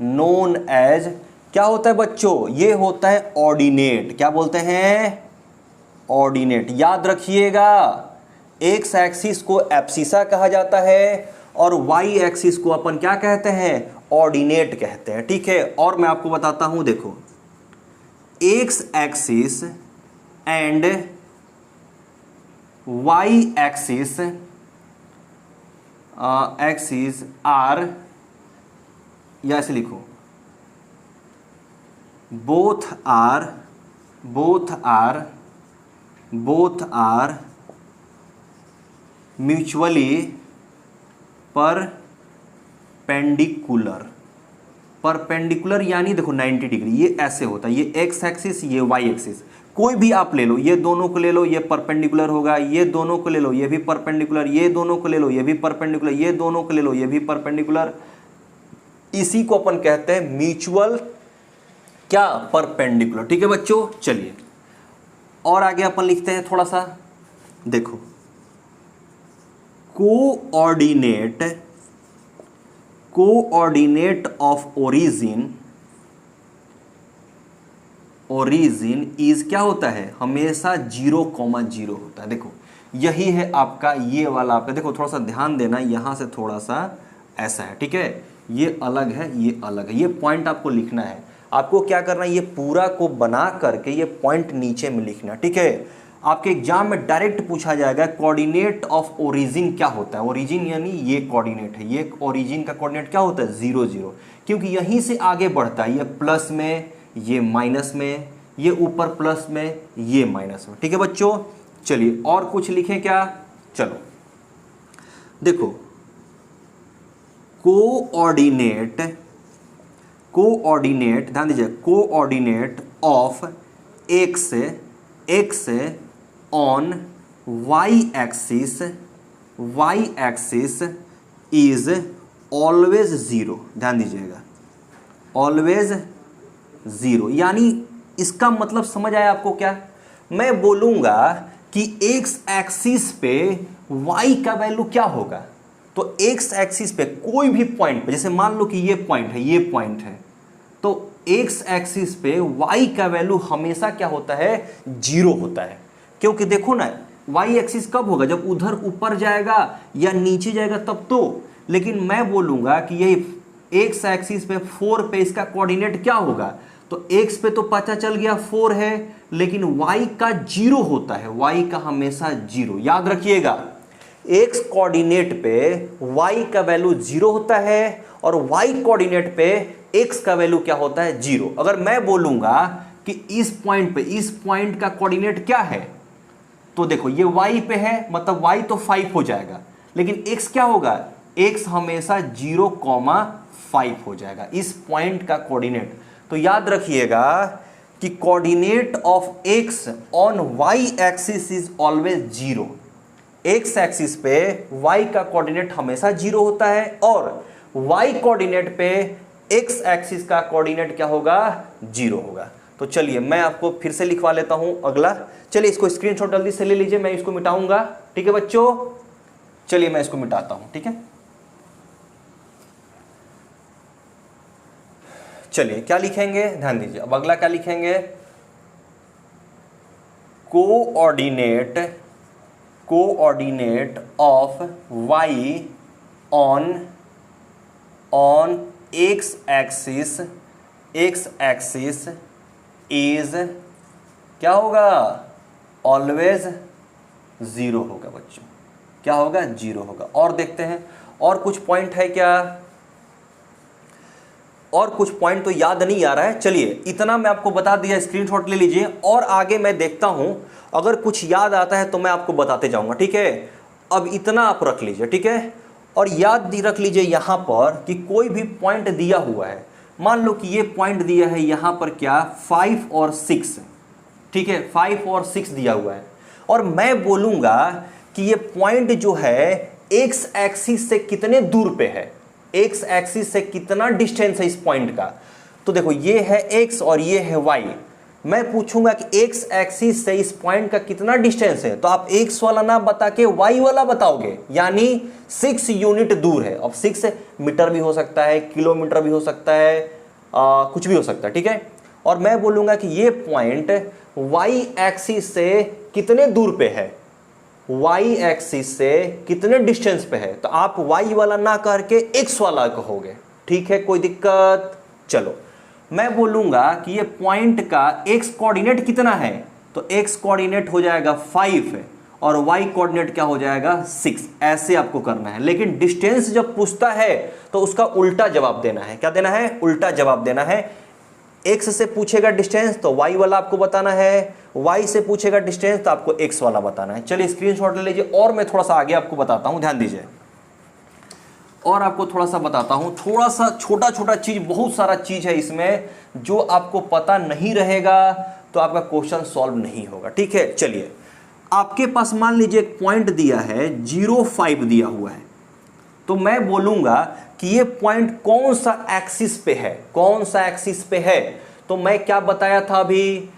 नोन एज, क्या होता है बच्चों? ये होता है ऑर्डिनेट। क्या बोलते हैं? ऑर्डिनेट। याद रखिएगा, एक्स एक्सिस को एब्सिसा कहा जाता है और वाई एक्सिस को अपन क्या कहते हैं? ऑर्डिनेट कहते हैं। ठीक है, और मैं आपको बताता हूं, देखो, x axis and y axis, axis are, या ऐसे लिखो, both are mutually perpendicular. Perpendicular यानी देखो 90 डिग्री, ये ऐसे होता है, ये एक्स एक्सिस ये वाई एक्सिस, कोई भी आप ले लो, ये दोनों को ले लो, ये परपेंडिकुलर होगा, ये दोनों को ले लो, ये भी परपेंडिकुलर, ये दोनों को ले लो, ये भी परपेंडिकुलर, ये दोनों को ले लो, ये भी परपेंडिकुलर। इसी को अपन कहते हैं म्यूचुअल क्या, परपेंडिकुलर। ठीक है बच्चों, चलिए और आगे अपन लिखते हैं थोड़ा सा, देखो कोऑर्डिनेट ऑफ ओरिजिन इज क्या होता है, हमेशा 0,0 होता है। देखो यही है आपका ये वाला, आपका देखो थोड़ा सा ध्यान देना, यहां से थोड़ा सा ऐसा है, ठीक है, ये अलग है, ये अलग है, ये पॉइंट आपको लिखना है। आपको क्या करना है, ये पूरा को बना करके ये पॉइंट नीचे में लिखना, ठीक है। आपके एग्जाम में डायरेक्ट पूछा जाएगा कोऑर्डिनेट ऑफ ओरिजिन क्या होता है। ओरिजिन यानी ये कोऑर्डिनेट है, ये ओरिजिन का कोऑर्डिनेट क्या होता है, 0, 0, क्योंकि यहीं से आगे बढ़ता है, ये प्लस में, ये माइनस में, ये ऊपर प्लस में, ये माइनस में। ठीक है बच्चों, चलिए और कुछ लिखें क्या, चलो देखो कोऑर्डिनेट ध्यान दीजिए, coordinate of x on y axis is always 0। ध्यान दीजिएगा, ऑलवेज 0, यानी इसका मतलब समझ आया आपको क्या। मैं बोलूंगा कि एक्स एक्सिस पे वाई का वैल्यू क्या होगा, तो एक्स एक्सिस पे कोई भी पॉइंट पे, जैसे मान लो कि ये पॉइंट है, ये पॉइंट है, तो एक्स एक्सिस पे वाई का वैल्यू हमेशा क्या होता है, 0 होता है। क्योंकि देखो ना, वाई एक्सिस कब होगा, जब उधर ऊपर जाएगा या नीचे जाएगा तब तो। लेकिन मैं बोलूंगा कि ये एक्स एक्सिस पे 4 पे इसका कोऑर्डिनेट क्या होगा, तो एक्स पे तो पता चल गया 4 है, लेकिन वाई का 0 होता है, वाई का हमेशा 0। याद रखिएगा, एक्स कोऑर्डिनेट पे वाई का वैल्यू 0 होता है और वाई कोऑर्डिनेट पे एक्स का वैल्यू क्या होता है, 0। अगर मैं बोलूंगा कि इस पॉइंट का कोऑर्डिनेट क्या है, तो देखो ये y पे है, मतलब y तो 5 हो जाएगा, लेकिन x क्या होगा, x हमेशा 0,5 हो जाएगा इस पॉइंट का कोऑर्डिनेट। तो याद रखिएगा कि coordinate of x on y axis is always 0। x axis पे y का कोऑर्डिनेट हमेशा 0 होता है और y कोऑर्डिनेट पे x एक्सिस का कोऑर्डिनेट क्या होगा, 0 होगा। तो चलिए मैं आपको फिर से लिखवा लेता हूं अगला। चलिए इसको स्क्रीनशॉट जल्दी से ले लीजिए, मैं इसको मिटाऊंगा, ठीक है बच्चों। चलिए मैं इसको मिटाता हूं, ठीक है। चलिए क्या लिखेंगे, ध्यान दीजिए, अब अगला क्या लिखेंगे, coordinate of y on x axis is क्या होगा, ऑलवेज 0 होगा बच्चों, क्या होगा, 0 होगा। और देखते हैं और कुछ पॉइंट है क्या, और कुछ पॉइंट तो याद नहीं आ रहा है। चलिए इतना मैं आपको बता दिया, स्क्रीनशॉट ले लीजिए और आगे मैं देखता हूं, अगर कुछ याद आता है तो मैं आपको बताते जाऊंगा, ठीक है। अब इतना आप रख लीजिए, ठीक है। और याद रख लीजिए यहां पर कि कोई भी पॉइंट दिया हुआ है, मान लो कि ये पॉइंट दिया है यहां पर क्या, 5 और 6, ठीक है, 5 और 6 दिया हुआ है, और मैं बोलूंगा कि ये पॉइंट जो है एक्स एक्सिस से कितने दूर पे है, एक्स एक्सिस से कितना डिस्टेंस है इस पॉइंट का। तो देखो ये है एक्स और ये है वाई, मैं पूछूंगा कि एक्स एक्सिस से इस पॉइंट का कितना डिस्टेंस है, तो आप एक्स वाला ना बता के वाई वाला बताओगे, यानी 6 यूनिट दूर है। अब 6 मीटर भी हो सकता है, किलोमीटर भी हो सकता है, कुछ भी हो सकता है, ठीक है। और मैं बोलूंगा कि ये पॉइंट वाई एक्सिस से कितने दूर पे है, वाई एक्सिस से कितने डिस्टेंस पे है, तो आप वाई वाला ना करके एक्स वाला कहोगे, ठीक है, कोई दिक्कत। चलो मैं बोलूंगा कि ये पॉइंट का एक्स कोऑर्डिनेट कितना है, तो एक्स कोऑर्डिनेट हो जाएगा 5 और वाई कोऑर्डिनेट क्या हो जाएगा, 6। ऐसे आपको करना है, लेकिन डिस्टेंस जब पूछता है तो उसका उल्टा जवाब देना है। क्या देना है, उल्टा जवाब देना है। एक्स से पूछेगा डिस्टेंस तो वाई वाला आपको बताना है, वाई से पूछेगा डिस्टेंस तो आपको एक्स वाला बताना है। चलिए स्क्रीनशॉट ले लीजिए और मैं थोड़ा सा आगे आपको बताता हूं, ध्यान दीजिए। और आपको थोड़ा सा बताता हूं, थोड़ा सा छोटा छोटा चीज, बहुत सारा चीज है इसमें जो आपको पता नहीं रहेगा तो आपका क्वेश्चन सॉल्व नहीं होगा। ठीक है, चलिए आपके पास मान लीजिए एक पॉइंट दिया है 0,5 दिया हुआ है, तो मैं बोलूंगा कि ये पॉइंट कौन सा एक्सिस पे है, कौन सा एक्सिस पे है। तो मैं क्या बताया था अभी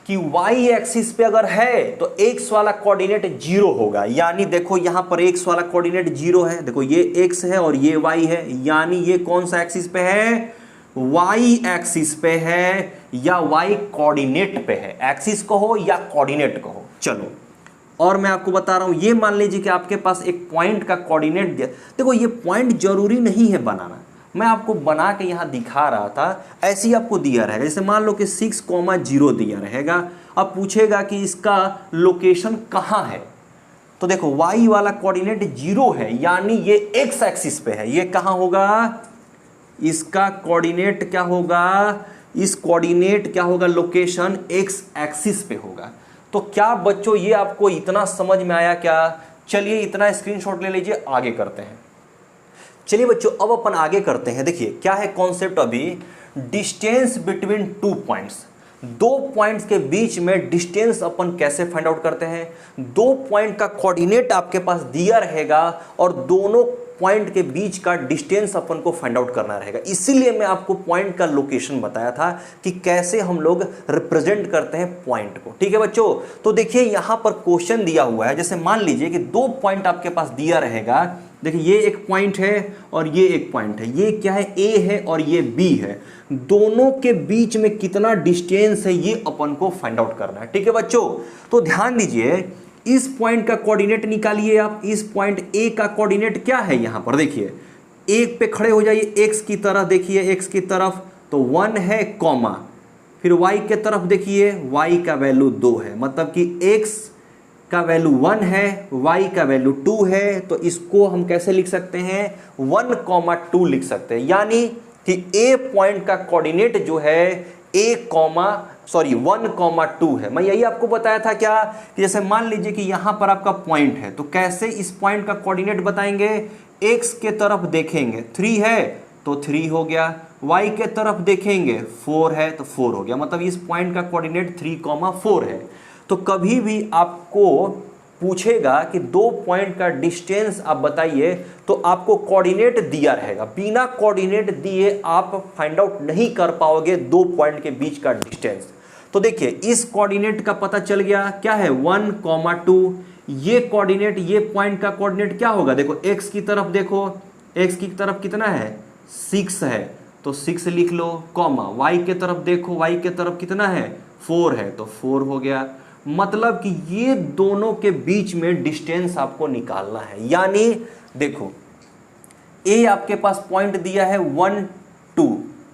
कि y एक्सिस पे अगर है तो x वाला कोऑर्डिनेट 0 होगा, यानी देखो यहां पर x वाला कोऑर्डिनेट 0 है, देखो ये x है और ये y है, यानी ये कौन सा एक्सिस पे है, y एक्सिस पे है या y कोऑर्डिनेट पे है, एक्सिस कहो या कोऑर्डिनेट कहो। चलो और मैं आपको बता रहा हूं, ये मान लीजिए कि आपके पास एक पॉइंट का कोऑर्डिनेट दिया, देखो ये पॉइंट जरूरी नहीं है बनाना, मैं आपको बना के यहां दिखा रहा था, ऐसे ही आपको दिया रहेगा। जैसे मान लो कि 6,0 दिया रहेगा, अब पूछेगा कि इसका लोकेशन कहां है, तो देखो y वाला कोऑर्डिनेट 0 है, यानी ये x एक्सिस पे है, ये कहां होगा, इसका कोऑर्डिनेट क्या होगा, इस कोऑर्डिनेट क्या होगा, लोकेशन x एक्सिस पे होगा। तो क्या बच्चों ये आपको इतना समझ में आया क्या? चलिए इतना स्क्रीनशॉट ले लीजिए, आगे करते हैं। चलिए बच्चों अब अपन आगे करते हैं। देखिए क्या है कॉन्सेप्ट अभी, डिस्टेंस बिटवीन 2 पॉइंट्स, 2 पॉइंट्स के बीच में डिस्टेंस अपन कैसे फाइंड आउट करते हैं। 2 पॉइंट का कोऑर्डिनेट आपके पास दिया रहेगा और दोनों पॉइंट के बीच का डिस्टेंस अपन को फाइंड आउट करना रहेगा। इसीलिए मैं आपको पॉइंट का लोकेशन बताया था कि कैसे हम लोग रिप्रेजेंट करते हैं पॉइंट को। ठीक है बच्चों, तो देखिए यहां पर क्वेश्चन दिया हुआ है, जैसे मान लीजिए कि 2 पॉइंट आपके पास दिया रहेगा। देखिए ये एक पॉइंट है और ये एक पॉइंट है, ये क्या है, ए है और ये बी है, दोनों के बीच में कितना डिस्टेंस है ये अपन को फाइंड आउट करना है। ठीक है बच्चों, तो ध्यान दीजिए इस पॉइंट का कोऑर्डिनेट निकालिए आप। इस पॉइंट ए का कोऑर्डिनेट क्या है, यहां पर देखिए, एक पे खड़े हो जाइए, एक्स की तरफ देखिए, एक्स की तरफ तो 1 है कॉमा, फिर वाई के तरफ देखिए, वाई का वैल्यू 2 है, मतलब कि एक्स का वैल्यू 1 है, y का वैल्यू 2 है, तो इसको हम कैसे लिख सकते हैं, 1,2 लिख सकते हैं, यानी कि a पॉइंट का कोऑर्डिनेट जो है 1,2 है। मैं यही आपको बताया था क्या कि जैसे मान लीजिए कि यहां पर आपका पॉइंट है, तो कैसे इस पॉइंट का कोऑर्डिनेट बताएंगे, x के तरफ देखेंगे 3 है तो 3 हो गया, y के तरफ देखेंगे 4 है तो 4 हो गया, मतलब इस पॉइंट का कोऑर्डिनेट 3,4 है। तो कभी भी आपको पूछेगा कि 2 पॉइंट का डिस्टेंस आप बताइए, तो आपको कोऑर्डिनेट दिया रहेगा, बिना कोऑर्डिनेट दिए आप फाइंड आउट नहीं कर पाओगे 2 पॉइंट के बीच का डिस्टेंस। तो देखिए इस कोऑर्डिनेट का पता चल गया, क्या है 1,2, ये कोऑर्डिनेट, ये पॉइंट का कोऑर्डिनेट क्या होगा, देखो x की तरफ देखो, x की तरफ कितना है 6 है तो 6 लिख लो, कॉमा y के तरफ देखो, y के तरफ कितना है 4 है तो 4 हो गया। मतलब कि ये दोनों के बीच में डिस्टेंस आपको निकालना है, यानी देखो ए आपके पास पॉइंट दिया है 1,2,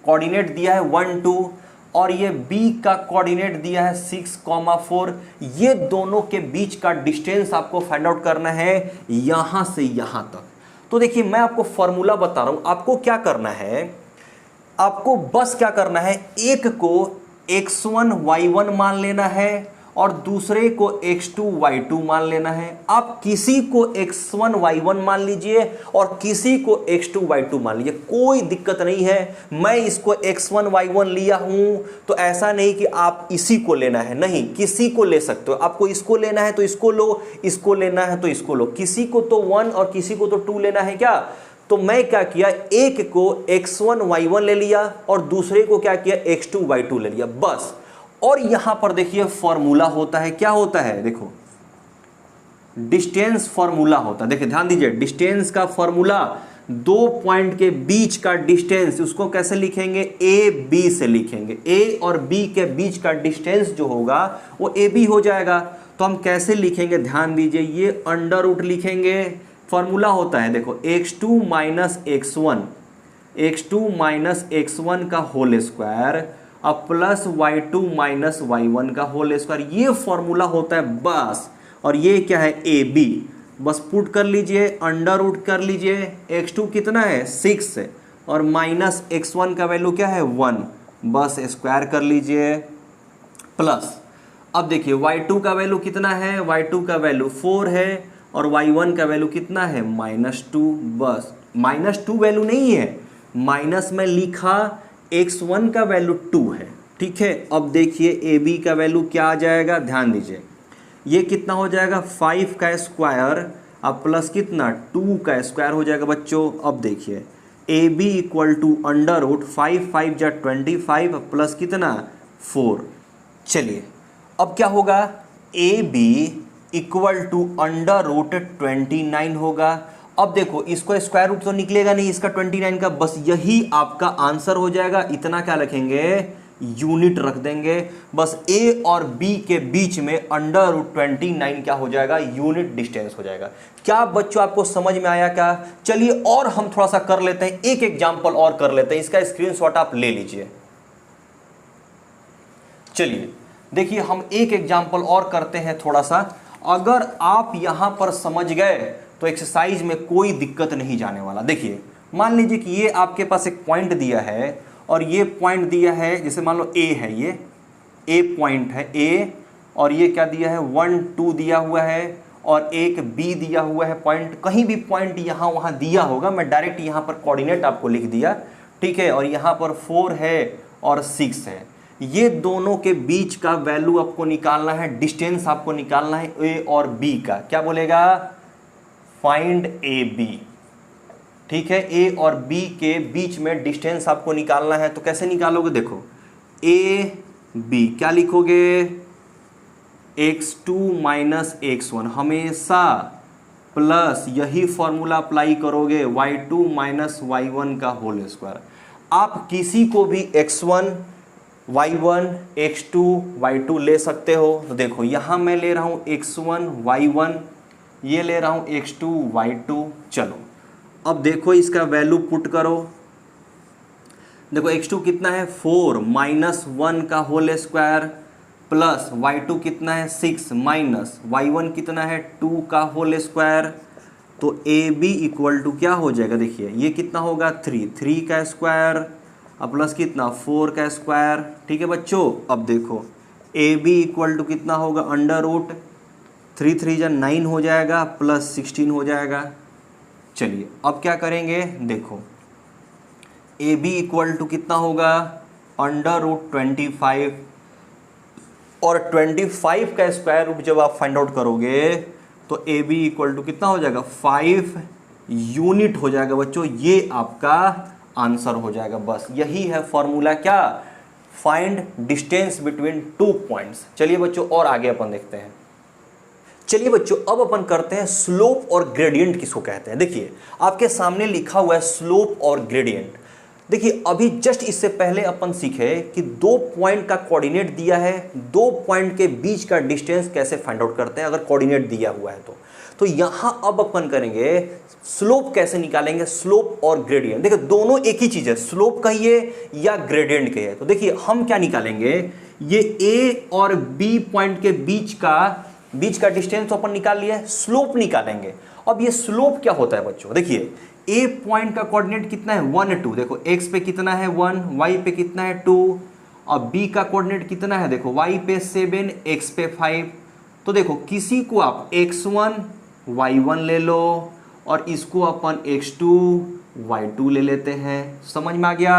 कोऑर्डिनेट दिया है 1,2, और ये बी का कोऑर्डिनेट दिया है 6,4, ये दोनों के बीच का डिस्टेंस आपको फाइंड आउट करना है यहां से यहां तक। तो देखिए मैं आपको फॉर्मूला बता रहा हूं, आपको क्या करना है, आपको बस क्या करना है, एक को x1 y1 मान लेना है और दूसरे को x2 y2 मान लेना है। आप किसी को x1 y1 मान लीजिए और किसी को x2 y2 मान लीजिए, कोई दिक्कत नहीं है। मैं इसको x1 y1 लिया हूं तो ऐसा नहीं कि आप इसी को लेना है, नहीं, किसी को ले सकते हो। आपको इसको लेना है तो इसको लो, इसको लेना है तो इसको लो, किसी को तो 1 और किसी को तो 2 लेना है क्या। तो मैं क्या किया, एक को x1 y1 ले लिया और दूसरे को क्या किया x2 y2 ले लिया, बस। और यहां पर देखिए फॉर्मूला होता है, क्या होता है, देखो डिस्टेंस फॉर्मूला होता है। देखिए ध्यान दीजिए, डिस्टेंस का फॉर्मूला 2 पॉइंट के बीच का डिस्टेंस, उसको कैसे लिखेंगे, ए बी से लिखेंगे, ए और बी के बीच का डिस्टेंस जो होगा वो ए बी हो जाएगा। तो हम कैसे लिखेंगे, ध्यान दीजिए, ये अंडर रूट लिखेंगे, फॉर्मूला होता है देखो x2 minus x1, x2 minus x1 का होल स्क्वायर अब प्लस y2 माइनस y1 का होल स्क्वायर, ये फॉर्मूला होता है बस। और ये क्या है, ए बी, बस पुट कर लीजिए, अंडर रूट कर लीजिए, x2 कितना है 6 है और माइनस x1 का वैल्यू क्या है 1, बस स्क्वायर कर लीजिए, प्लस अब देखिए y2 का वैल्यू कितना है, y2 का वैल्यू 4 है और y1 का वैल्यू कितना है -2, बस -2 वैल्यू नहीं है, माइनस में लिखा x1 का वैल्यू 2 है, ठीक है। अब देखिए ए बी का वैल्यू क्या आ जाएगा, ध्यान दीजिए, ये कितना हो जाएगा 5 का स्क्वायर अब प्लस कितना 2 का स्क्वायर हो जाएगा बच्चों। अब देखिए A B equal to under root 5 5 जा 25 प्लस कितना 4। चलिए अब क्या होगा, A B equal to under root 29 होगा। अब देखो इसको स्क्वायर रूट तो निकलेगा नहीं इसका 29 का, बस यही आपका आंसर हो जाएगा। इतना क्या रखेंगे, यूनिट रख देंगे, बस ए और बी के बीच में अंडर रूट 29 क्या हो जाएगा, यूनिट डिस्टेंस हो जाएगा। क्या बच्चों आपको समझ में आया क्या? चलिए और हम थोड़ा सा कर लेते हैं, एक एग्जांपल और कर लेते हैं, इसका स्क्रीनशॉट आप ले लीजिए। चलिए देखिए हम एक एग्जांपल और करते हैं थोड़ा सा। अगर आप यहां पर समझ गए तो एक्सरसाइज में कोई दिक्कत नहीं जाने वाला। देखिए मान लीजिए कि ये आपके पास एक पॉइंट दिया है और ये पॉइंट दिया है, जैसे मान लो ए है, ये ए पॉइंट है ए, और ये क्या दिया है 1 2 दिया हुआ है, और एक बी दिया हुआ है पॉइंट। कहीं भी पॉइंट यहाँ वहाँ दिया होगा, मैं डायरेक्ट यहाँ पर कोऑर्डिनेट आपको लिख दिया, ठीक है। और यहाँ पर 4 है और 6 है। ये दोनों के बीच का वैल्यू आपको निकालना है, डिस्टेंस आपको निकालना है ए और बी का। क्या बोलेगा, फाइंड ए बी, ठीक है। ए और बी के बीच में डिस्टेंस आपको निकालना है, तो कैसे निकालोगे, देखो ए बी क्या लिखोगे, x2 माइनस x1, हमेशा प्लस यही फॉर्मूला अप्लाई करोगे, y2 माइनस y1 का होल स्क्वायर। आप किसी को भी x1 y1 x2 y2 ले सकते हो। तो देखो यहां मैं ले रहा हूं x1 y1, ये ले रहा हूं x2 y2। चलो अब देखो इसका वैल्यू पुट करो। देखो x2 कितना है 4 माइनस 1 का होल स्क्वायर, प्लस y2 कितना है 6 माइनस y1 कितना है 2 का होल स्क्वायर। तो ए बी इक्वल टू क्या हो जाएगा, देखिए ये कितना होगा 3 का स्क्वायर अब प्लस कितना 4 का स्क्वायर, ठीक है बच्चों। अब देखो ए बी इक्वल टू कितना होगा, अंडर रूट 3 3 जा 9 हो जाएगा प्लस 16 हो जाएगा। चलिए अब क्या करेंगे, देखो ए बी इक्वल टू कितना होगा, अंडर रूट 25, और 25 का स्क्वायर रूट जब आप फाइंड आउट करोगे तो ए बी इक्वल टू कितना हो जाएगा 5 यूनिट हो जाएगा बच्चों। ये आपका आंसर हो जाएगा। बस यही है फॉर्मूला, क्या, फाइंड डिस्टेंस बिटवीन 2 पॉइंट्स। चलिए बच्चों और आगे अपन देखते हैं। चलिए बच्चों अब अपन करते हैं स्लोप और ग्रेडियंट किसको कहते हैं। देखिए आपके सामने लिखा हुआ है स्लोप और ग्रेडियंट। देखिए अभी जस्ट इससे पहले अपन सीखे कि 2 पॉइंट का कोऑर्डिनेट दिया है, 2 पॉइंट के बीच का डिस्टेंस कैसे फाइंड आउट करते हैं अगर कोऑर्डिनेट दिया हुआ है तो यहां अब अपन करेंगे स्लोप कैसे निकालेंगे, स्लोप और ग्रेडियंट। देखिए दोनों एक ही चीज है, स्लोप कहिए या ग्रेडियंट कहिए। तो देखिए हम क्या निकालेंगे, ये ए और बी पॉइंट के बीच का डिस्टेंस तो अपन निकाल लिया है, स्लोप निकालेंगे। अब ये स्लोप क्या होता है बच्चों, देखिए ए पॉइंट का कोऑर्डिनेट कितना है 1 2, देखो एक्स पे कितना है 1, वाई पे कितना है 2, और बी का कोऑर्डिनेट कितना है, देखो वाई पे 7, एक्स पे 5। तो देखो किसी को आप x1 y1 ले लो और इसको अपन x2 y2 ले लेते हैं। समझ में आ गया।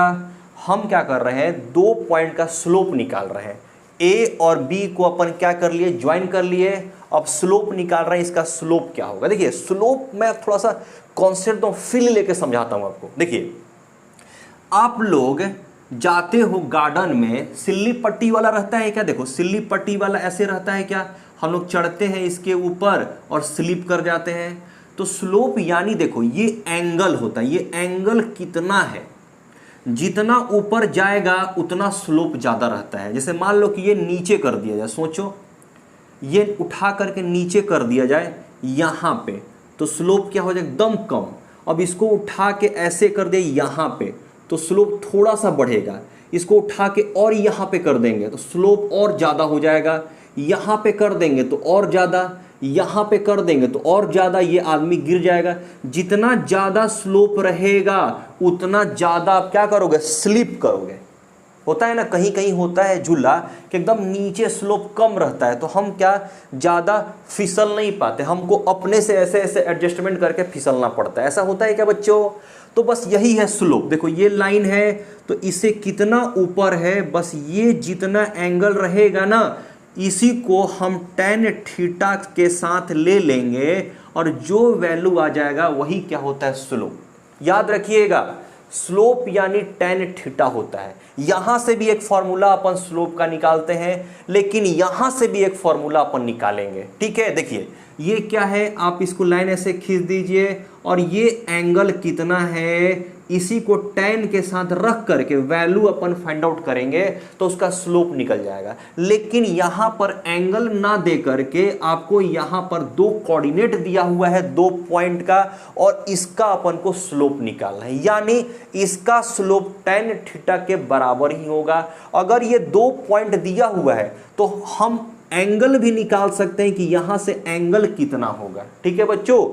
हम क्या कर रहे हैं, 2 पॉइंट का स्लोप निकाल रहे हैं। ए और बी को अपन क्या कर लिए, ज्वाइन कर लिए। अब स्लोप निकाल रहे हैं, इसका स्लोप क्या होगा। देखिए स्लोप मैं थोड़ा सा कॉन्सेप्ट तो फील लेके समझाता हूं आपको। देखिए आप लोग जाते हो गार्डन में, सिल्ली पट्टी वाला रहता है क्या, देखो सिल्ली पट्टी वाला ऐसे रहता है क्या, हम लोग चढ़ते हैं इसके ऊपर और स्लिप कर जाते हैं। तो स्लोप यानी देखो ये एंगल होता है, ये एंगल कितना है, जितना ऊपर जाएगा उतना स्लोप ज्यादा रहता है। जैसे मान लो कि ये नीचे कर दिया जाए, सोचो ये उठा करके नीचे कर दिया जाए यहां पे, तो स्लोप क्या हो जाए, एकदम कम। अब इसको उठा के ऐसे कर दे यहां पे, तो स्लोप थोड़ा सा बढ़ेगा। इसको उठा के और यहां पे कर देंगे तो स्लोप और ज्यादा हो जाएगा। यहां पे कर देंगे तो और ज्यादा, यहां पे कर देंगे तो और ज्यादा, ये आदमी गिर जाएगा। जितना ज्यादा स्लोप रहेगा उतना ज्यादा आप क्या करोगे, स्लिप करोगे। होता है ना, कहीं कहीं होता है झूला कि एकदम नीचे स्लोप कम रहता है, तो हम क्या ज़्यादा फिसल नहीं पाते, हमको अपने से ऐसे ऐसे एडजस्टमेंट करके फिसलना पड़ता है। ऐसा होता है क्या बच्चों? तो बस यही है स्लोप। देखो ये लाइन है तो इसे कितना ऊपर है, बस ये जितना एंगल रहेगा ना इसी को हम tan थीटा के साथ ले लेंगे और जो वैल्यू आ जाएगा वही क्या होता है? स्लोप। याद रखिएगा, स्लोप यानी tan थीटा होता है। यहां से भी एक फॉर्मूला अपन स्लोप का निकालते हैं, लेकिन यहां से भी एक फॉर्मूला अपन निकालेंगे। ठीक है, देखिए ये क्या है, आप इसको लाइन ऐसे खींच दीजिए और ये एंगल कितना है इसी को tan के साथ रख करके वैल्यू अपन फाइंड आउट करेंगे तो उसका स्लोप निकल जाएगा। लेकिन यहां पर एंगल ना दे करके आपको यहां पर दो कोऑर्डिनेट दिया हुआ है, 2 पॉइंट का, और इसका अपन को स्लोप निकालना है, यानी इसका स्लोप tan थीटा के बराबर ही होगा। अगर ये 2 पॉइंट दिया हुआ है तो हम एंगल भी निकाल सकते हैं कि यहां से एंगल कितना होगा। ठीक है बच्चों,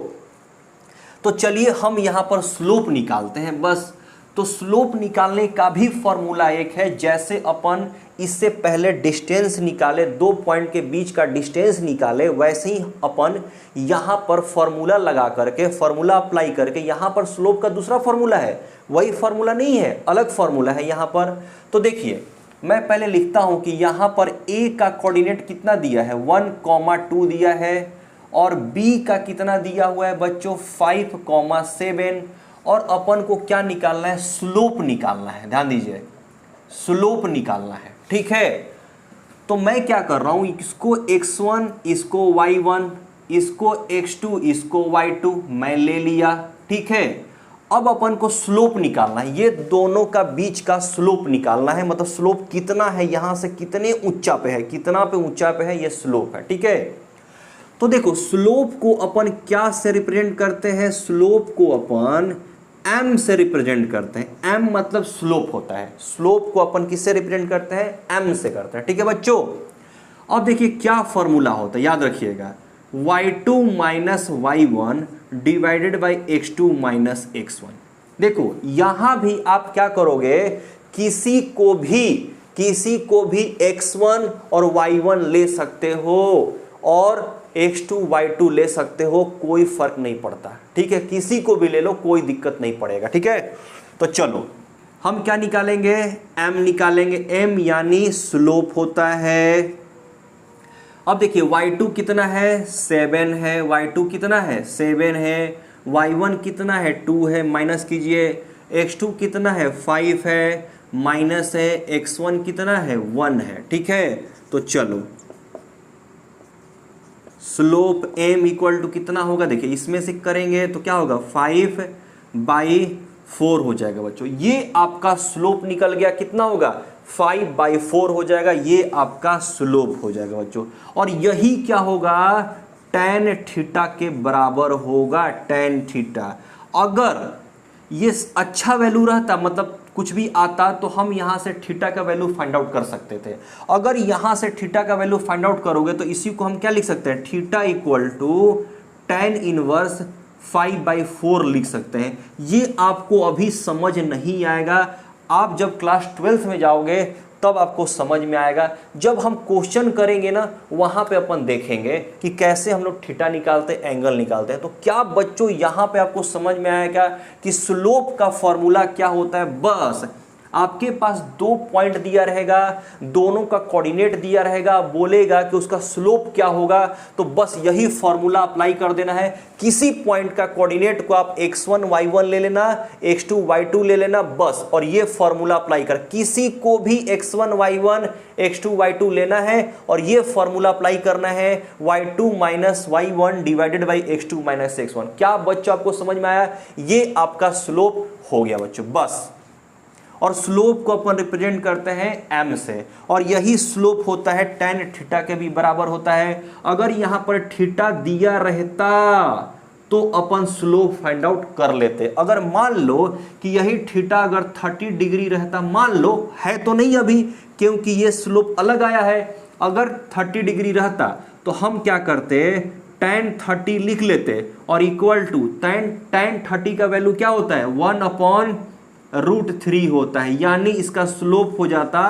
तो चलिए हम यहां पर स्लोप निकालते हैं बस। तो स्लोप निकालने का भी फॉर्मूला एक है, जैसे अपन इससे पहले डिस्टेंस निकाले, 2 पॉइंट के बीच का डिस्टेंस निकाले, वैसे ही अपन यहां पर फॉर्मूला लगा करके, फॉर्मूला अप्लाई करके, यहां पर स्लोप का दूसरा फॉर्मूला है, वही फॉर्मूला नहीं है, अलग फॉर्मूला है यहां पर। तो देखिए मैं पहले लिखता हूं कि यहां पर a का कोऑर्डिनेट कितना दिया है, 1,2 दिया है, और b का कितना दिया हुआ है बच्चों, 5,7, और अपन को क्या निकालना है? स्लोप निकालना है। ध्यान दीजिए, स्लोप निकालना है। ठीक है, तो मैं क्या कर रहा हूं, इसको x1, इसको y1, इसको x2, इसको y2 मैं ले लिया। ठीक है, अब अपन को स्लोप निकालना है, ये दोनों का बीच का स्लोप निकालना है, मतलब स्लोप कितना है, यहां से कितने ऊंचा पे है, कितना पे ऊंचा पे है, ये स्लोप है। ठीक है, तो देखो स्लोप को अपन क्या से रिप्रेजेंट करते हैं? स्लोप को अपन m से रिप्रेजेंट करते हैं। m मतलब स्लोप होता है। स्लोप को अपन किससे रिप्रेजेंट करते हैं? m से करते हैं। ठीक है बच्चों, अब देखिए क्या फॉर्मूला होता है, याद रखिएगा, y2 minus y1 divided by x2 minus x1। देखो यहां भी आप क्या करोगे, किसी को भी x1 और y1 ले सकते हो और x2 y2 ले सकते हो, कोई फर्क नहीं पड़ता। ठीक है, किसी को भी ले लो, कोई दिक्कत नहीं पड़ेगा। ठीक है, तो चलो हम क्या निकालेंगे? m निकालेंगे। m यानी स्लोप होता है। अब देखिए y2 कितना है? 7 है। y2 कितना है? 7 है। y1 कितना है? 2 है। माइनस कीजिए। x2 कितना है? 5 है। माइनस है। x1 कितना है? 1 है। ठीक है, तो चलो स्लोप m इक्वल टू कितना होगा? देखिए इसमें से करेंगे तो क्या होगा, 5/4 हो जाएगा बच्चों। ये आपका स्लोप निकल गया, कितना होगा? 5/4 हो जाएगा, ये आपका स्लोप हो जाएगा बच्चों। और यही क्या होगा? tan थीटा के बराबर होगा। tan थीटा अगर ये अच्छा वैल्यू रहता, मतलब कुछ भी आता, तो हम यहां से थीटा का वैल्यू फाइंड आउट कर सकते थे। अगर यहां से थीटा का वैल्यू फाइंड आउट करोगे तो इसी को हम क्या लिख सकते हैं? Theta equal to tan inverse 5/4 लिख सकते हैं। ये आपको अभी समझ नहीं आएगा, आप जब क्लास 12th में जाओगे तब आपको समझ में आएगा। जब हम क्वेश्चन करेंगे ना, वहां पे अपन देखेंगे कि कैसे हम लोग थीटा निकालते हैं, एंगल निकालते हैं। तो क्या बच्चों यहां पे आपको समझ में आएगा कि स्लोप का फॉर्मूला क्या होता है? बस आपके पास 2 पॉइंट दिया रहेगा, दोनों का कोऑर्डिनेट दिया रहेगा, बोलेगा कि उसका स्लोप क्या होगा, तो बस यही फॉर्मूला अप्लाई कर देना है। किसी पॉइंट का कोऑर्डिनेट को आप x1 y1 ले लेना, x2 y2 ले लेना, बस, और ये फॉर्मूला अप्लाई कर। किसी को भी x1 y1 x2 y2 लेना है और ये फॉर्मूला अप्लाई करना है, y2 minus y1 divided by x2 minus x1। क्या बच्चों आपको समझ में आया? ये आपका स्लोप हो गया बच्चों, बस। और स्लोप को अपन रिप्रेजेंट करते हैं m से, और यही स्लोप होता है tan थीटा के भी बराबर होता है। अगर यहां पर थीटा दिया रहता तो अपन स्लोप फाइंड आउट कर लेते। अगर मान लो कि यही थीटा अगर 30 डिग्री रहता, मान लो, है तो नहीं अभी क्योंकि ये स्लोप अलग आया है, अगर 30 डिग्री रहता तो हम क्या करते, tan 30 लिख लेते और इक्वल टू tan 30 का वैल्यू क्या होता है? 1/2 √3 होता है, यानी इसका स्लोप हो जाता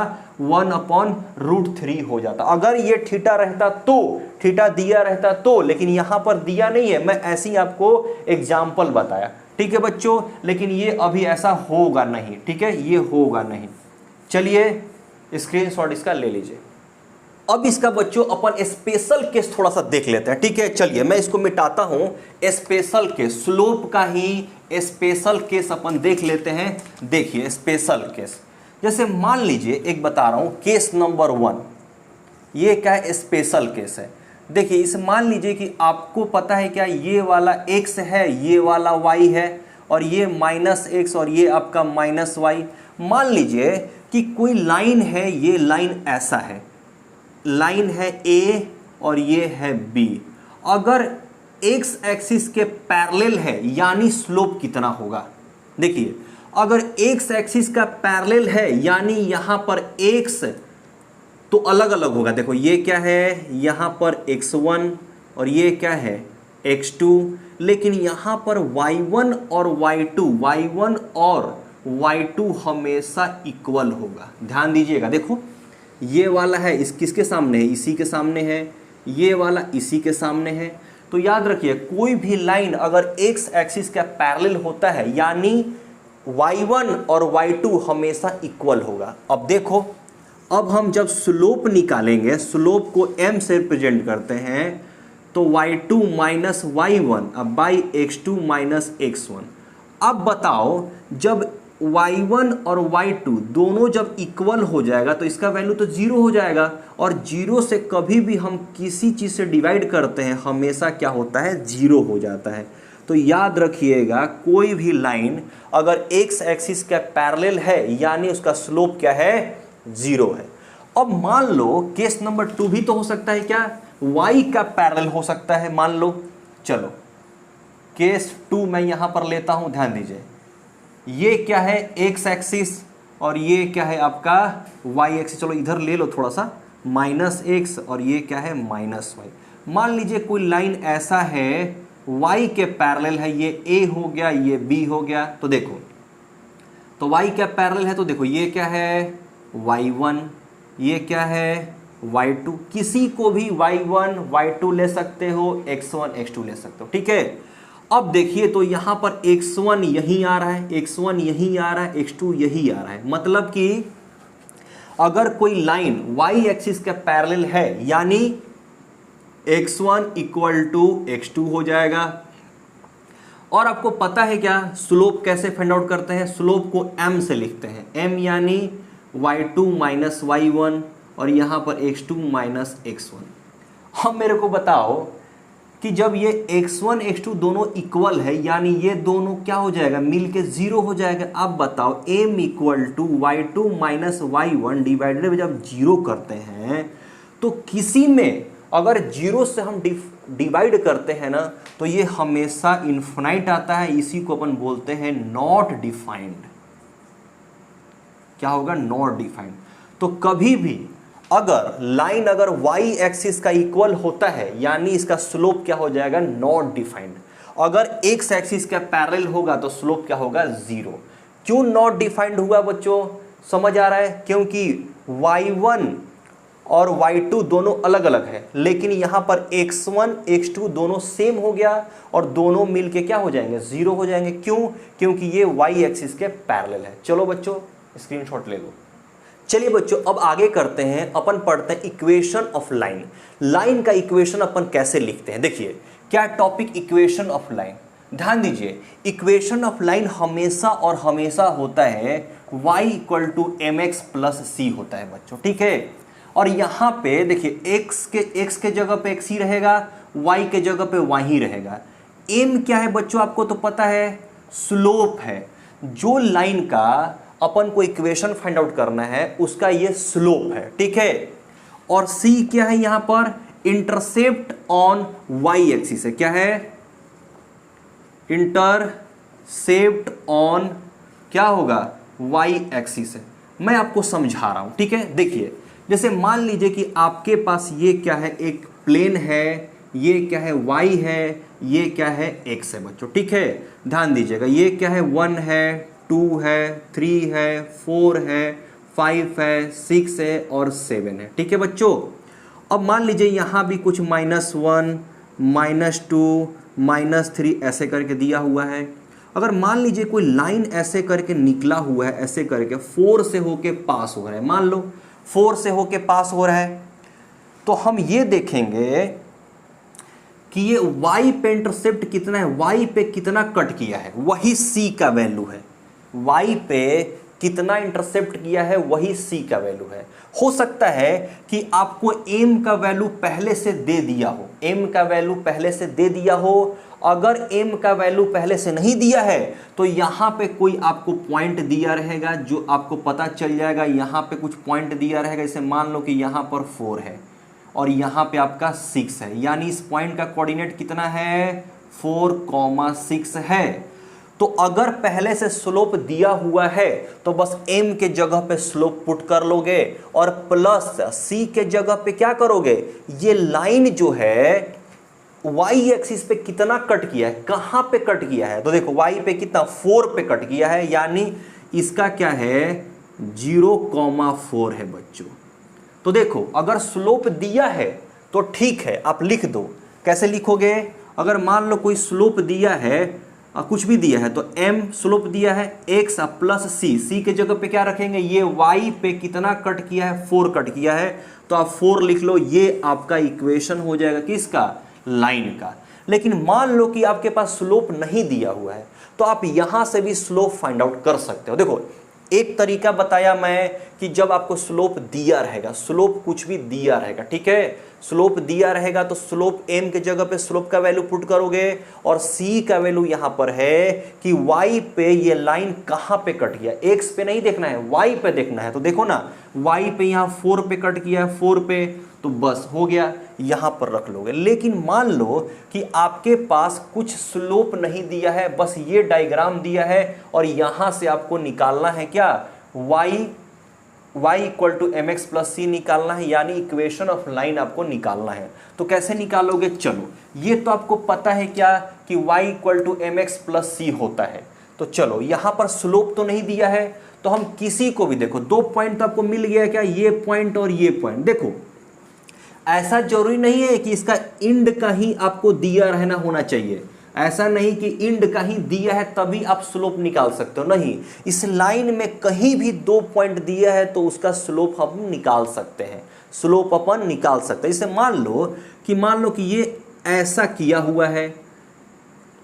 1/√3 हो जाता। अगर ये थीटा रहता तो, थीटा दिया रहता तो, लेकिन यहां पर दिया नहीं है, मैं ऐसे ही आपको एग्जाम्पल बताया, ठीक है बच्चों। लेकिन ये अभी ऐसा होगा नहीं, ठीक है, ये होगा नहीं। चलिए स्क्रीनशॉट इसका ले लीजिए। अब इसका बच्चों अपन स्पेशल केस थोड़ा सा देख लेते हैं, ठीक है। चलिए मैं इसको मिटाता हूं, स्पेशल केस, स्लोप का ही स्पेशल केस अपन देख लेते हैं। देखिए स्पेशल केस, जैसे मान लीजिए एक बता रहा हूं, केस नंबर 1, ये क्या है, स्पेशल केस है। देखिए इसे मान लीजिए कि आपको पता है क्या, ये वाला x है, ये वाला y है, और ये -x और ये आपका -y। मान लीजिए कि कोई लाइन है, ये लाइन ऐसा है, लाइन है A और ये है B। अगर x एक्सिस के पैरेलल है, यानी स्लोप कितना होगा। देखिए अगर x एक्सिस का पैरेलल है, यानी यहां पर x तो अलग अलग होगा। देखो ये क्या है, यहां पर x1 और ये क्या है, x2, लेकिन यहां पर y1 और y1 और y2 हमेशा इक्वल होगा। ध्यान दीजिएगा, देखो ये वाला है, इस किसके सामने है, इसी के सामने है, ये वाला इसी के सामने है। तो याद रखिए कोई भी लाइन अगर x एक्सिस का पैरेलल होता है, यानी y1 और y2 हमेशा इक्वल होगा। अब देखो, अब हम जब स्लोप निकालेंगे, स्लोप को m से रिप्रेजेंट करते हैं, तो y2 माइनस y1 अब बाई x2 माइनस x1। अब बताओ जब y1 और y2 दोनों जब इक्वल हो जाएगा तो इसका वैल्यू तो 0 हो जाएगा, और 0 से कभी भी हम किसी चीज़ से डिवाइड करते हैं हमेशा क्या होता है, 0 हो जाता है। तो याद रखिएगा कोई भी लाइन अगर x एक्सिस का पैरेलल है, यानी उसका स्लोप क्या है, 0 है। अब मान लो केस नंबर 2 भी तो हो सकता है क्या, y का पैरेलल हो सकता है, मान लो। चलो केस 2 मैं यहां पर लेता हूं, ध्यान दीजिए, ये क्या है x एक्सिस और ये क्या है आपका y एक्सिस। चलो इधर ले लो थोड़ा सा, -x और ये क्या है, -y। मान लीजिए कोई लाइन ऐसा है, y के पैरेलल है, ये a हो गया, ये b हो गया। तो देखो, तो y का पैरेलल है, तो देखो ये क्या है, y1, ये क्या है, y2। किसी को भी y1 y2 ले सकते हो, x1 x2 ले सकते हो, ठीक है। अब देखिए तो यहां पर x1 यहीं आ रहा है, x1 यहीं आ रहा है, x2 यहीं आ रहा है। मतलब कि अगर कोई लाइन y एक्सिस का पैरेलल है, यानी x1 इक्वल टू x2 हो जाएगा। और आपको पता है क्या, स्लोप कैसे फाइंड आउट करते हैं, स्लोप को m से लिखते हैं, m यानी y2 माइनस y1 और यहां पर x2 माइनस x1। अब मेरे को बताओ कि जब ये x1 x2 दोनों इक्वल है, यानी ये दोनों क्या हो जाएगा, मिलके 0 हो जाएगा। अब बताओ m equal to y2 minus y1 divided में जब 0 करते हैं, तो किसी में अगर 0 से हम डिवाइड करते हैं ना, तो ये हमेशा इन्फिनाइट आता है। इसी को अपन बोलते हैं नॉट डिफाइंड। क्या होगा, नॉट डिफाइंड। तो कभी भी अगर लाइन अगर y एक्सिस का इक्वल होता है, यानी इसका स्लोप क्या हो जाएगा, नॉट डिफाइंड। अगर x एक्सिस का पैरेलल होगा तो स्लोप क्या होगा, 0। क्यों नॉट डिफाइंड हुआ बच्चों, समझ आ रहा है, क्योंकि y1 और y2 दोनों अलग अलग है, लेकिन यहां पर x1 x2 दोनों सेम हो गया और दोनों मिलके क्या हो जाएंगे, 0 हो जाएंगे। क्यों, क्योंकि ये y एक्सिस के पैरेलल है। चलो बच्चों स्क्रीनशॉट ले लो। चलिए बच्चों अब आगे करते हैं, अपन पढ़ते हैं इक्वेशन ऑफ लाइन। लाइन का इक्वेशन अपन कैसे लिखते हैं। देखिए क्या टॉपिक, इक्वेशन ऑफ लाइन। ध्यान दीजिए, इक्वेशन ऑफ लाइन हमेशा और हमेशा होता है y equal to mx plus c होता है बच्चों, ठीक है। और यहाँ पे देखिए x के जगह पे x ही रहेगा, y के जगह पे y ही रहेगा। m क्या है बच्चों, आपको तो पता है, स्लोप है। जो लाइन का अपन को इक्वेशन फाइंड आउट करना है उसका ये स्लोप है, ठीक है। और c क्या है, यहां पर इंटरसेप्ट ऑन y एक्सिस है। क्या है, इंटरसेप्ट ऑन क्या होगा, y एक्सिस है। मैं आपको समझा रहा हूं, ठीक है। देखिए जैसे मान लीजिए कि आपके पास ये क्या है, एक प्लेन है, ये क्या है, y है, ये क्या है, x है बच्चों, ठीक है। ध्यान दीजिएगा, ये क्या है, 1 है, 2 है, 3 है, 4 है, 5 है, 6 है और 7 है। ठीक है बच्चों, अब मान लीजिए यहाँ भी कुछ -1, -2, -3 ऐसे करके दिया हुआ है। अगर मान लीजिए कोई लाइन ऐसे करके निकला हुआ है, ऐसे करके 4 से होके पास हो रहा है, मान लो 4 से होके पास हो रहा है, तो हम ये देखेंगे कि ये y पे इंटरसेप्ट कितना है, y पे कितना कट किया है, वही c का वैल्यू है। y पे कितना इंटरसेप्ट किया है वही c का वैल्यू है। हो सकता है कि आपको m का वैल्यू पहले से दे दिया हो, m का वैल्यू पहले से दे दिया हो। अगर m का वैल्यू पहले से नहीं दिया है तो यहाँ पे कोई आपको पॉइंट दिया रहेगा जो आपको पता चल जाएगा, यहाँ पे कुछ पॉइंट दिया रहेगा। जैसे मान लो कि यहाँ पर 4 है और यहाँ पे आपका 6 है, यानी इस पॉइंट का कोऑर्डिनेट कितना है, 4,6 है। तो अगर पहले से स्लोप दिया हुआ है तो बस m के जगह पे स्लोप पुट कर लोगे और प्लस c के जगह पे क्या करोगे, ये लाइन जो है y एक्सिस पे कितना कट किया है, कहां पे कट किया है, तो देखो y पे कितना 4 पे कट किया है, यानी इसका क्या है 0,4 है बच्चों। तो देखो अगर स्लोप दिया है तो ठीक है, आप लिख दो। कैसे लिखोगे, अगर मान लो कोई स्लोप दिया है, कुछ भी दिया है, तो m स्लोप दिया है x प्लस c के जगह पे क्या रखेंगे, ये y पे कितना कट किया है, 4 कट किया है, तो आप 4 लिख लो। ये आपका इक्वेशन हो जाएगा किसका, लाइन का। लेकिन मान लो कि आपके पास स्लोप नहीं दिया हुआ है तो आप यहां से भी स्लोप फाइंड आउट कर सकते हो। देखो एक तरीका बताया मैं कि जब आपको स्लोप दिया रहेगा, स्लोप कुछ भी दिया रहेगा, ठीक है, स्लोप दिया रहेगा तो स्लोप m के जगह पे स्लोप का वैल्यू पुट करोगे और c का वैल्यू यहां पर है कि y पे ये लाइन कहां पे कट गया, x पे नहीं देखना है, y पे देखना है। तो देखो ना y पे यहां 4 पे कट किया है, 4 पे, तो बस हो गया, यहां पर रख लोगे। लेकिन मान लो कि आपके पास कुछ स्लोप नहीं दिया है, बस ये डायग्राम दिया है और यहां से आपको निकालना है क्या, y equal to mx plus C निकालना है, यानी इक्वेशन ऑफ लाइन आपको निकालना है। तो कैसे निकालोगे, चलो ये तो आपको पता है क्या कि y equal to mx plus C होता है। तो चलो यहां पर स्लोप तो नहीं दिया है तो हम किसी को भी, देखो 2 पॉइंट तो आपको मिल गया क्या, ये पॉइंट और ये पॉइंट। देखो ऐसा जरूरी नहीं है कि इसका इंड का ही आपको दिया रहना होना चाहिए, ऐसा नहीं कि इंड का ही दिया है तभी आप स्लोप निकाल सकते हो, नहीं, इस लाइन में कहीं भी 2 पॉइंट दिया है तो उसका स्लोप हम निकाल सकते हैं, स्लोप अपन निकाल सकते हैं। इसे मान लो कि ये ऐसा किया हुआ है,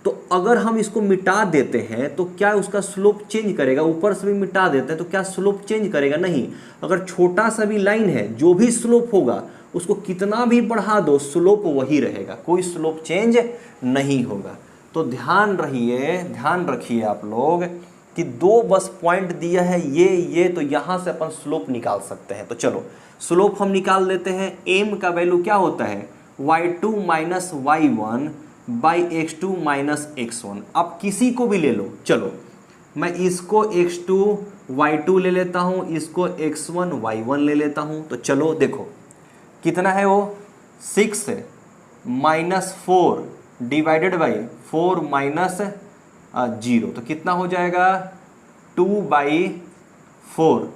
तो अगर हम इसको मिटा देते हैं तो क्या उसका स्लोप चेंज करेगा, ऊपर से भी मिटा देते हैं तो क्या स्लोप चेंज करेगा, नहीं। अगर छोटा सा भी लाइन है, जो भी स्लोप होगा उसको कितना भी बढ़ा दो स्लोप वही रहेगा, कोई स्लोप चेंज नहीं होगा। तो ध्यान रखिए आप लोग कि 2 बस पॉइंट दिया है ये, तो यहां से अपन स्लोप निकाल सकते हैं। तो चलो स्लोप हम निकाल लेते हैं। m का वैल्यू क्या होता है, y2 minus y1 by x2 minus x1। आप किसी को भी ले लो, चलो मैं इसको x2 y2 ले लेता हूं, इसको x1 y1 ले लेता हूं। तो चलो देखो कितना है वो, 6 माइनस 4 डिवाइडेड बाई 4 माइनस 0, तो कितना हो जाएगा 2/4,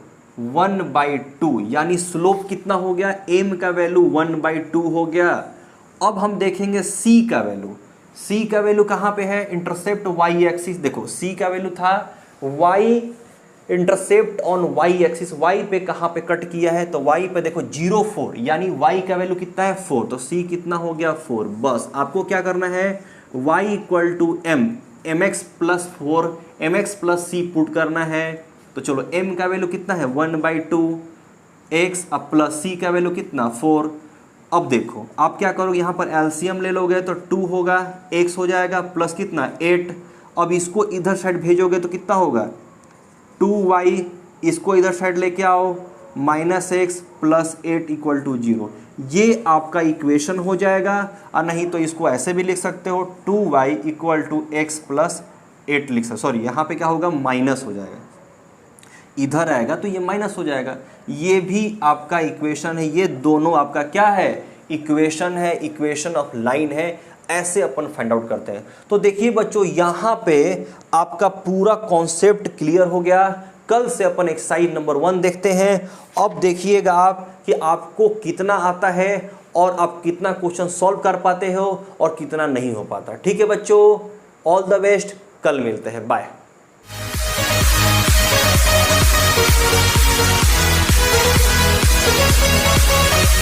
1/2, यानी स्लोप कितना हो गया, m का वैल्यू 1/2 हो गया। अब हम देखेंगे c का वैल्यू, c का वैल्यू कहाँ पे है, इंटरसेप्ट y एक्सिस। देखो c का वैल्यू था y intercept on y axis, y पे कहां पे कट किया है, तो y पे देखो 0,4, यानी y का वैल्यू कितना है 4, तो c कितना हो गया 4। बस आपको क्या करना है, y equal to mx plus 4, mx plus c put करना है। तो चलो m का वैल्यू कितना है 1/2, x अब प्लस c का वैल्यू कितना 4। अब देखो आप क्या करोगे, यहाँ पर एलसीएम ले लोगे तो 2 होगा, x हो जाएगा प्लस कितना 8। अब इसको इधर साइड भेजोगे तो कितना होगा 2y, इसको इधर साइड लेके आओ, -x प्लस 8 इक्वल टू 0। ये आपका इक्वेशन हो जाएगा। और नहीं तो इसको ऐसे भी लिख सकते हो, 2y equal to x plus 8 लिख सकते, सॉरी यहाँ पे क्या होगा माइनस हो जाएगा, इधर आएगा तो ये माइनस हो जाएगा। ये भी आपका इक्वेशन है, ये दोनों आपका क्या है, इक्वेशन है, इक्वेशन ऑफ लाइन है। ऐसे अपन फाइंड आउट करते हैं। तो देखिए बच्चों, यहाँ पे आपका पूरा कॉन्सेप्ट क्लियर हो गया। कल से अपन एक्सरसाइज नंबर 1 देखते हैं। अब देखिएगा आप कि आपको कितना आता है और आप कितना क्वेश्चन सॉल्व कर पाते हो और कितना नहीं हो पाता। ठीक है बच्चों, ऑल द बेस्ट, कल मिलते हैं, बाय।